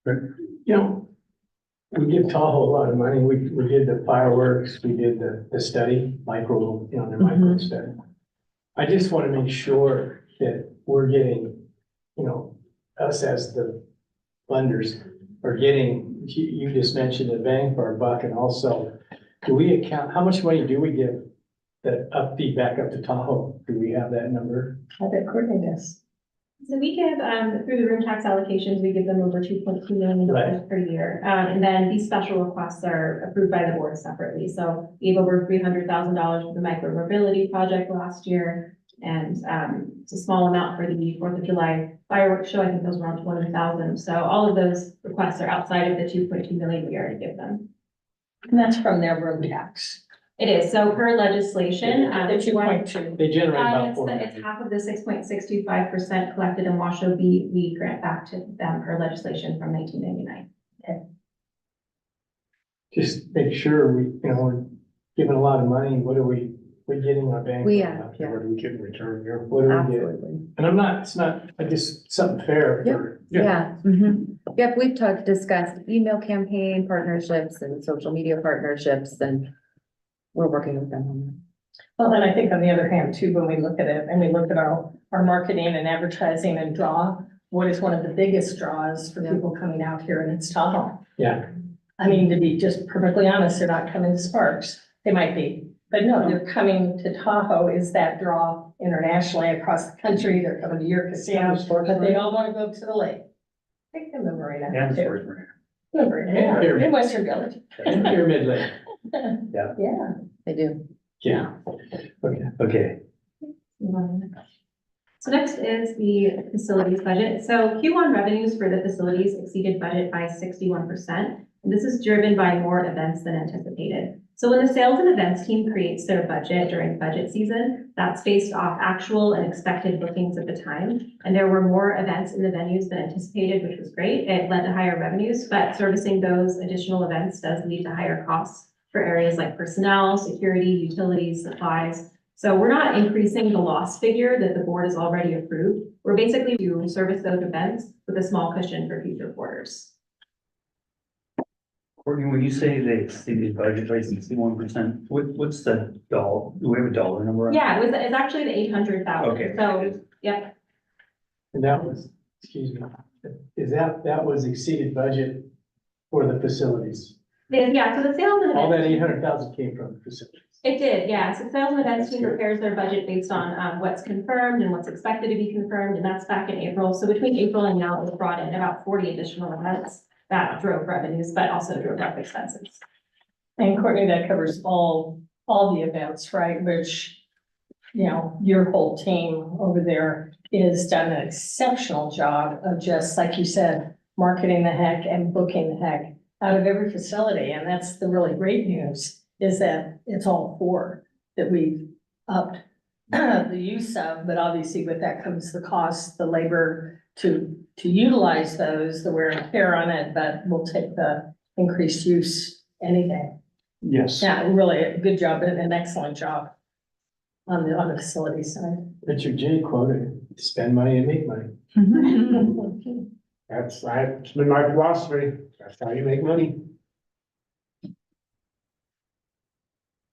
You know, we give Tahoe a lot of money. We did the fireworks, we did the study, micro, you know, the micro study. I just want to make sure that we're getting, you know, us as the funders are getting, you just mentioned the bang for our buck, and also, do we account, how much money do we give that feedback up to Tahoe? Do we have that number? I bet Courtney does. So we give, through the room tax allocations, we give them over $2.2 million Right. per year. And then these special requests are approved by the board separately. So we gave over $300,000 for the micro mobility project last year. And it's a small amount for the 4th of July fireworks show. I think those were around 20,000. So all of those requests are outside of the 2.2 million we already give them. And that's from their room tax. It is. So per legislation, The 2.2. They generate about it's, four. it's half of the 6.625% collected in Washoe we grant back to them per legislation from 1999. Just make sure we, you know, we're giving a lot of money. What are we getting our bang? We for are, our buck? yeah. What do we get in return here? What do we get? Absolutely. And I'm not, it's not, I just, something fair for. Yeah. Yep, we've discussed email campaign partnerships and social media partnerships, and we're working with them on that. Well, then I think on the other hand too, when we look at it and we look at our marketing and advertising and draw, what is one of the biggest draws for Yeah. people coming out here, and it's Tahoe. Yeah. I mean, to be just perfectly honest, they're not coming to Sparks. They might be, but no, they're coming to Tahoe is that draw internationally across the country. They're coming to your casino, but they all want to go to the lake. Take them to Marina. Yeah, too. Sports Marina. The Marina, Pyramid. in Western Village. And Pyramid Lake. Yeah. They do. Yeah. Okay. Okay, So next is the facilities budget. So Q1 revenues for the facilities exceeded budget by 61%. And this is driven by more events than anticipated. So when the sales and events team creates their budget during budget season, that's based off actual and expected bookings at the time. And there were more events in the venues than anticipated, which was great. It led to higher revenues, but servicing those additional events does lead to higher costs for areas like personnel, security, utilities, supplies. So we're not increasing the loss figure that the board has already approved. We're basically to service those events with a small cushion for future quarters. Courtney, when you say they exceeded budget by 61%, what's the dollar, do we have a dollar number? on it? Yeah, it's actually the 800,000. Okay. So, yep, And that was, excuse me, that was exceeded budget for the facilities. yeah, so the sales and All that events. 800,000 came from the facilities. It did, yeah. So sales and events team That's good. prepares their budget based on what's confirmed and what's expected to be confirmed, and that's back in April. So between April and now, we've brought in about 40 additional events that drove revenues, but also drove up expenses. And Courtney, that covers all the events, right? Which, you know, your whole team over there has done an exceptional job of just, like you said, marketing the heck and booking the heck out of every facility. And that's the really great news, is that it's all four that we've upped the use of, but obviously with that comes the cost, the labor to utilize those, the wear and tear on it, but we'll take the increased use any day. Yes. Yeah, really a good job and an excellent job on the facility side. Richard J. quoted, spend money and make money. That's been my philosophy. That's how you make money.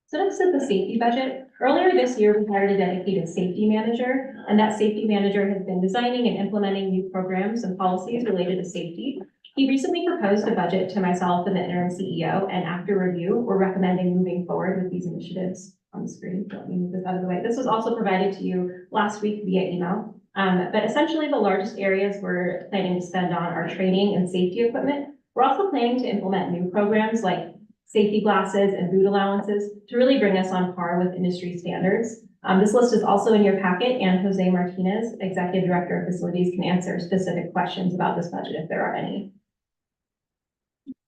So next is the safety budget. Earlier this year, we hired a dedicated safety manager, and that safety manager has been designing and implementing new programs and policies related to safety. He recently proposed a budget to myself and the interim CEO, and after review, we're recommending moving forward with these initiatives on the screen. Let me move this out of the way. This was also provided to you last week via email. But essentially the largest areas we're planning to spend on are training and safety equipment. We're also planning to implement new programs like safety glasses and boot allowances to really bring us on par with industry standards. This list is also in your packet, and Jose Martinez, Executive Director of Facilities, can answer specific questions about this budget if there are any.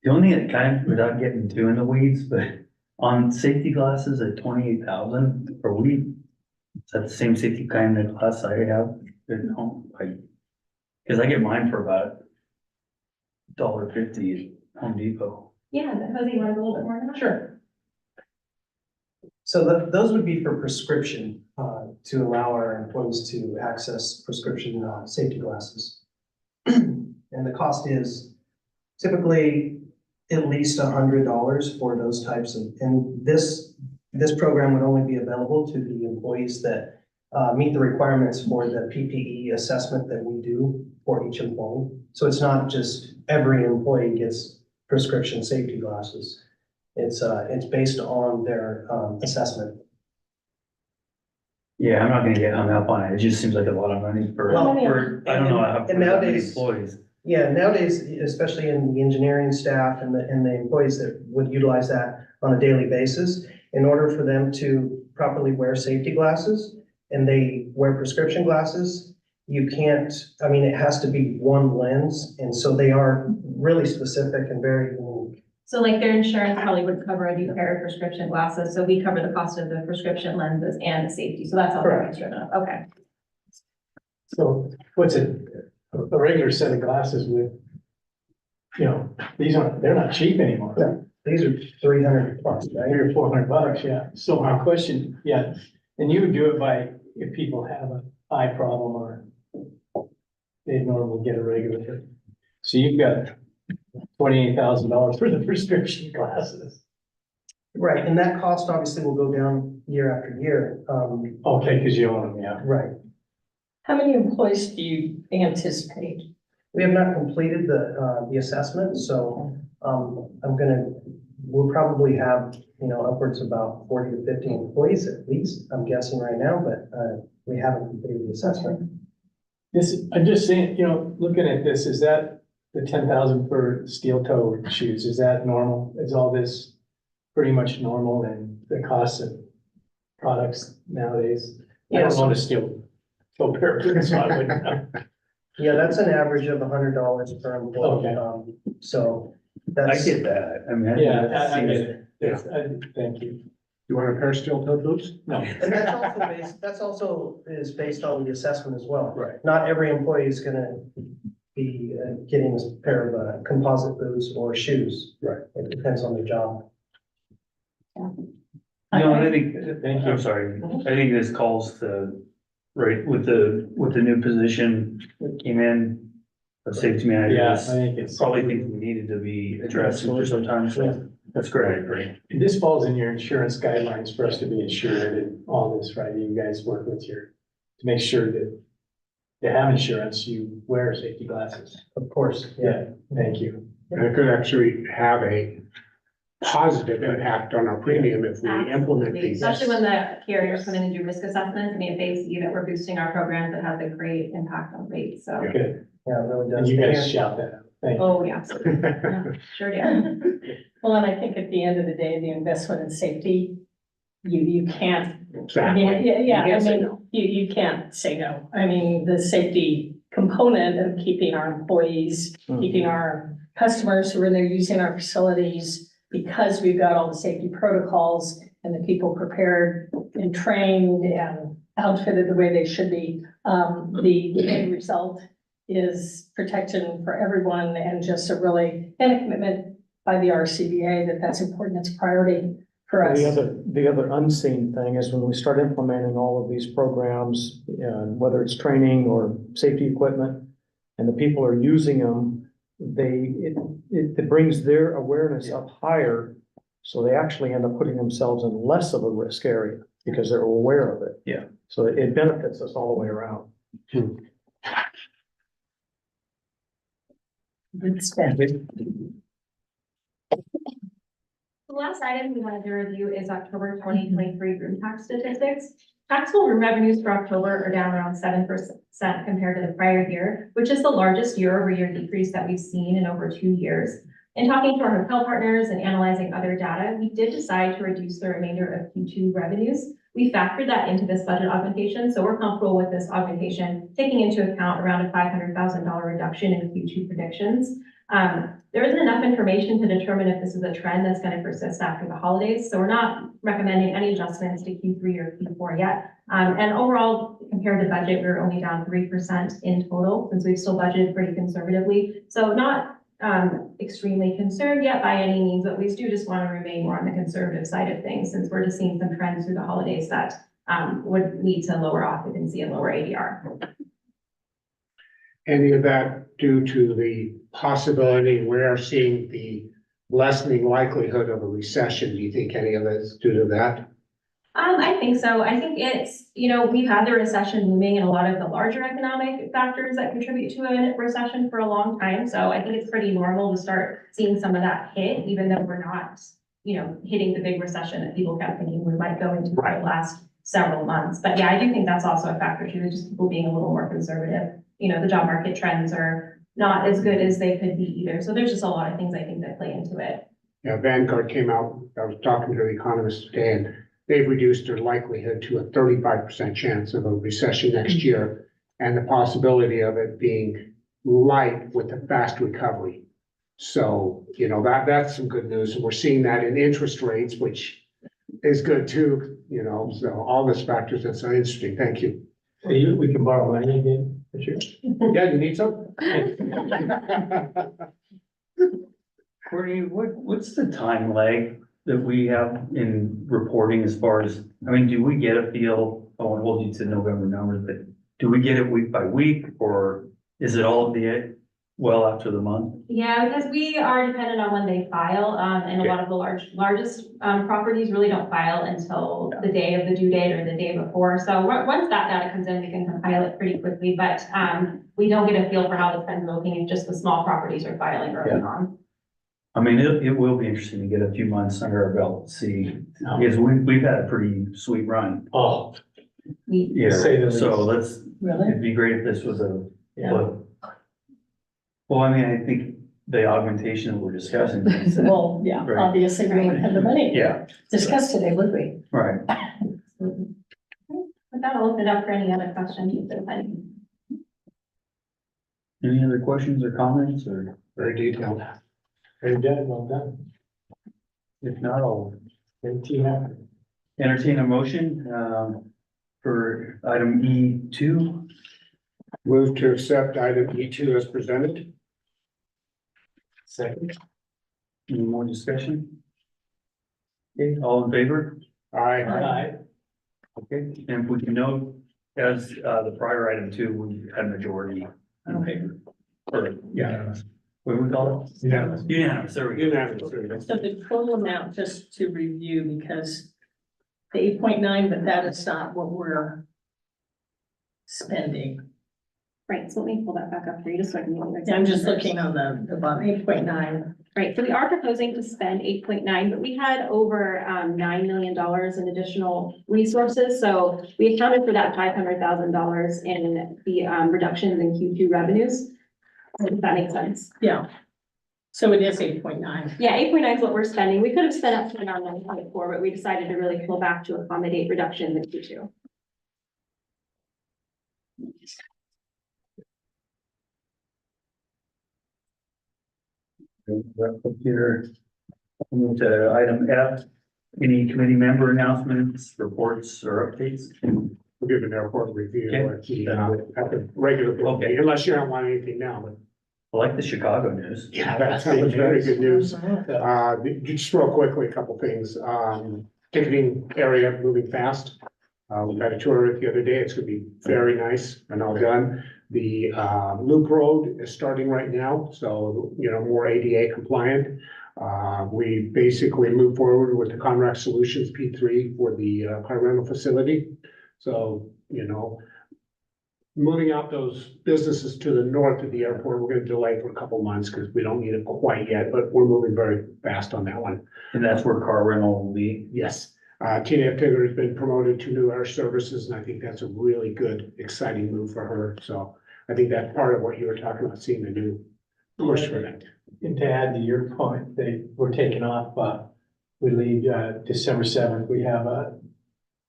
The only thing that kind of, without getting too in the weeds, but on safety glasses at 28,000, are we, is that the same safety kind of glass I have at home? Cause I get mine for about $1.50 at Home Depot. Yeah, Jose, you want a little bit more on that? Sure. So those would be for prescription, to allow our employees to access prescription, safety glasses. And the cost is typically at least $100 for those types of, and this program would only be available to the employees that meet the requirements for the PPE assessment that we do for each employee. So it's not just every employee gets prescription safety glasses. It's based on their assessment. Yeah, I'm not gonna get hung up on it. It just seems like a lot of money for, Well, I don't know how, and for that many nowadays- employees. Yeah, nowadays, especially in the engineering staff and the employees that would utilize that on a daily basis, in order for them to properly wear safety glasses and they wear prescription glasses, you can't, I mean, it has to be one lens. And so they are really specific and very unique. So like their insurance probably would cover a new pair of prescription glasses, so we cover the cost of the prescription lenses and the safety, so that's all that gets driven up, okay. So what's it, a regular set of glasses with, you know, they're not cheap anymore. Yeah. These are 300 plus, right? $300 or $400, yeah. So my question, yeah, and you would do it by, if people have an eye problem or they normally get a regular. So you've got $28,000 for the prescription glasses. Right, and that cost obviously will go down year after year. Okay, because you own them, yeah. Right. How many employees do you anticipate? We have not completed the assessment, so, we'll probably have, upwards of about 40 to 50 employees at least, I'm guessing right now, but, we haven't completed the assessment. I'm just saying, looking at this, is that the 10,000 for steel toe shoes, is that normal? Is all this pretty much normal and the cost of products nowadays? I don't Yes. own a steel toe pair of boots, so I wouldn't know. Yeah, that's an average of $100 per employee, Okay. So I that's. get that. I mean. Yeah, that I get seems- it. Thank you. You want a pair of steel-toed boots? No. And that's also is based on the assessment as well. Right. Not every employee is gonna be getting a pair of composite boots or shoes. Right. It depends on their job. I think, Thank you. I'm sorry, I think this calls to, right, with the new position that came in, the safety manager. Yeah, I this think it's. Probably things we needed to be addressed for some time, so that's great, I agree. This falls in your insurance guidelines for us to be insured and all this, right? You guys work with to make sure that they have insurance, you wear safety glasses. Of course, yeah. Thank you. And it could actually have a positive impact on our premium if we implement Absolutely. these. Especially when the carriers come in and do risk assessments, I mean, if they see that we're boosting our programs, it has a great impact on rates, so. Good. Yeah, it really And does. you guys shout that out. Thank you. Oh, yeah, absolutely. Yeah, sure do. Well, and I think at the end of the day, the investment in safety, you can't, Exactly. yeah, I can't say mean, no. you can't say no. I mean, the safety component of keeping our employees, keeping our customers who are in there using our facilities, because we've got all the safety protocols and the people prepared and trained and outfitted the way they should be. The end result is protection for everyone and just a commitment by the RCBA that's important, it's a priority for us. The other unseen thing is when we start implementing all of these programs, whether it's training or safety equipment, and the people are using them, it brings their awareness up higher. So they actually end up putting themselves in less of a risk area because they're aware of it. Yeah. So it benefits us all the way around. Good spend. The last item we wanted to review is October 2023 room tax statistics. Taxable room revenues for October are down around 7% compared to the prior year, which is the largest year-over-year decrease that we've seen in over 2 years. In talking to our hotel partners and analyzing other data, we did decide to reduce the remainder of Q2 revenues We factored that into this budget augmentation, so we're comfortable with this augmentation, taking into account around a $500,000 reduction in Q2 predictions. There isn't enough information to determine if this is a trend that's going to persist after the holidays, so we're not recommending any adjustments to Q3 or Q4 yet. And overall, compared to budget, we're only down 3% in total, since we've still budgeted pretty conservatively. So not extremely concerned yet by any means, but we do just want to remain more on the conservative side of things, since we're just seeing some trends through the holidays that would lead to lower occupancy and lower ADR. Any of that due to the possibility we're seeing the lessening likelihood of a recession? Do you think any of it is due to that? I think so. I think it's, we've had the recession looming and a lot of the larger economic factors that contribute to a recession for a long time. So I think it's pretty normal to start seeing some of that hit, even though we're not, hitting the big recession that people kept thinking we might go into for the last several months. But yeah, I do think that's also a factor too, just people being a little more conservative. The job market trends are not as good as they could be either. So there's just a lot of things I think that play into it. Yeah, Vanguard came out, I was talking to the economist today, and they've reduced their likelihood to a 35% chance of a recession next year, and the possibility of it being light with a fast recovery. So, that's some good news, and we're seeing that in interest rates, which is good too, so all these factors, that's so interesting, thank you. We can borrow money again, for sure. Yeah, you need some? Courtney, what's the time lag that we have in reporting as far as, do we get a feel, I won't hold you to November numbers, but do we get it week by week, or is it all well after the month? Yeah, because we are dependent on when they file, and a lot of the largest properties really don't file until the day of the due date or the day before. So once that data comes in, we can compile it pretty quickly, but we don't get a feel for how the trends are looking if just the small properties are filing early on. It will be interesting to get a few months under our belt, to see, because we've had a pretty sweet run. Oh, Yeah, say the so least. Really? it'd be great if this was a Yeah. blip. Well, I think the augmentation that we're discussing. is- Well, yeah, Right. obviously we wouldn't have the money Yeah, discussed today, would we? right. With that, I'll open it up for any other questions if there's any. Any other questions or comments, or Very detailed. Very good, well done. if not, I'll Great team effort. entertain a motion, for item E2. Move to accept item E2 as presented. Second. Any more discussion? Okay, all in favor? Aye. Aye. Okay, and if we can note, as, the prior item too, we had majority in favor. Or, yeah, what do we call it? Unanimous. Unanimous, there we go. Unanimous, there you go. So the total amount, just to review, because the 8.9, but that is not what we're spending. Right, so let me pull that back up for you, just so I can. give you the exact I'm just numbers. looking on the bottom, 8.9. Right, so we are proposing to spend 8.9, but we had over $9 million in additional resources. So we accounted for that $500,000 in the reductions in Q2 revenues. If that makes sense. Yeah. So it is 8.9. Yeah, 8.9 is what we're spending. We could have spent up to around 9.4, but we decided to really pull back to accommodate reductions in Q2. Wrap up here. Move to item F, any committee member announcements, reports, or updates? We'll give an airport review Okay. at the regular, board Okay. meeting, unless you don't want anything now, but. I like the Chicago news. Yeah, that was very good news. Mhm. Just real quickly, a couple things. Ticketing area moving fast. We had a tour of it the other day. It's gonna be very nice and all done. The loop road is starting right now, so, more ADA compliant. We basically moved forward with the Conrack Solutions P3 for the car rental facility. So, moving out those businesses to the north of the airport, we're gonna delay for a couple months because we don't need it quite yet, but we're moving very fast on that one. And that's where car rental will be. Yes, Tina Tigger has been promoted to new air services, and I think that's a really good, exciting move for her. So I think that's part of what you were talking about, seeing the new push for that. And to add to your point, we're taking off, we leave, December 7th. We have,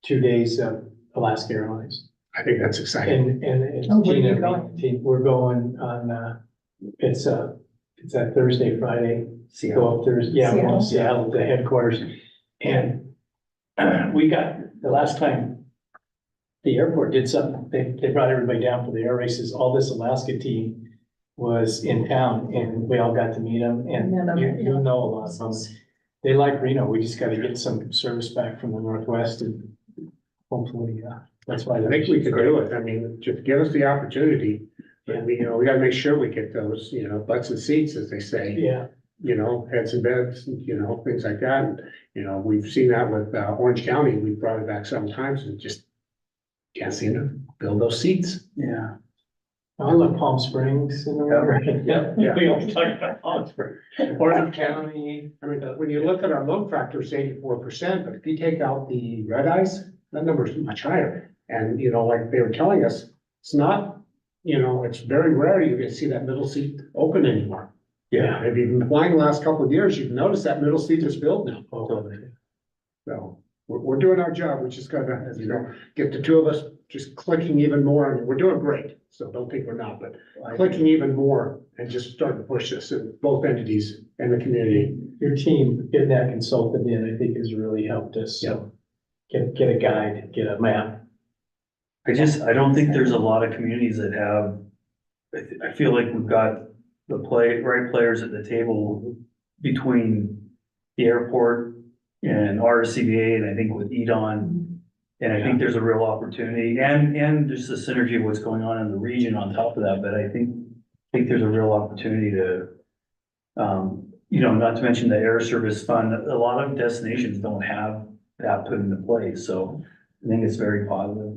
2 days of Alaska Airlines. I think that's exciting. And Oh, where are you Gina, going? we're going on, it's that Thursday, Friday, Seattle. go up Thursday, yeah, we're going to Seattle, the headquarters. And we got, the last time the airport did something, they brought everybody down for the air races, all this Alaska team was in town and we all got to meet them and you know a lot of them. They like Reno, we just gotta get some service back from the Northwest and hopefully, that's why. I think we could do it. I mean, just give us the opportunity. But we, we gotta make sure we get those, butts and seats, as they say, Yeah, heads and beds, things like that. And, we've seen that with, Orange County. We brought it back sometimes and just can't seem to build those seats. Yeah. I love Palm Springs and whatever. Yeah. We always talk about Palm Springs. Orange County. I mean, when you look at our load factor, it's 84%, but if you take out the red eyes, that number is much higher. And, like they were telling us, it's not, it's very rare you can see that middle seat open anymore. Yeah. If you've been flying the last couple of years, you've noticed that middle seat is filled now. So we're doing our job. We just gotta, get the two of us just clicking even more. I mean, we're doing great. So don't think we're not, but clicking even more and just start to push this in both entities and the community. Your team, getting that consultant in, I think has really helped us. So get a guide, get a map. I don't think there's a lot of communities that have, I feel like we've got the right players at the table between the airport and RSCBA, and I think with EDON. And I think there's a real opportunity and just the synergy of what's going on in the region on top of that, but I think there's a real opportunity to, not to mention the air service fund, a lot of destinations don't have that put into place, so I think it's very positive.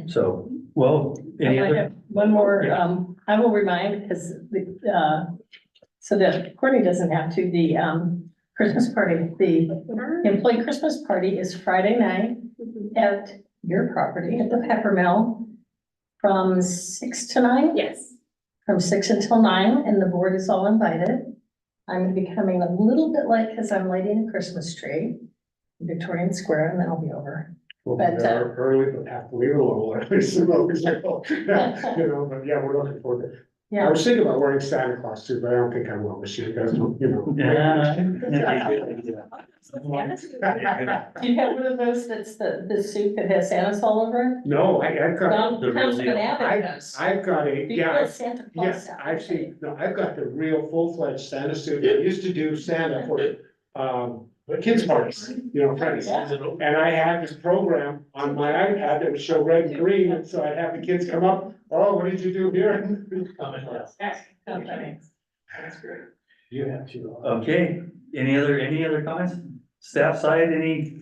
So, well, any I other? have one more, Yeah. I will remind, because so that Courtney doesn't have to, the Christmas party, the employee Christmas party is Friday night at your property at the Pepper Mill from 6 to 9. Yes. From 6 until 9, and the board is all invited. I'm gonna be coming a little bit late because I'm lighting a Christmas tree in Victorian Square, and then I'll be over. We'll be But, there early, but have to leave a little early. So, but yeah, we're looking forward to it. I Yeah, was thinking about wearing Santa Claus too, but I don't think I will this year, guys, Yeah. do you have one of those that's the suit that has Santa's all over No, I've it? got, Don the real Councilman deal. Abbott does. I've got a, Do you yeah, feel Santa Claus? yes, out? I've seen, no, I've got the real full-fledged Santa suit. I used to do Santa for, kids parties, Freddy's. Yeah. And I had this program on my iPad that would show red and green, and so I'd have the kids come up, oh, what did you do here? That's great. You have to. Okay, any other comments? Staff side, any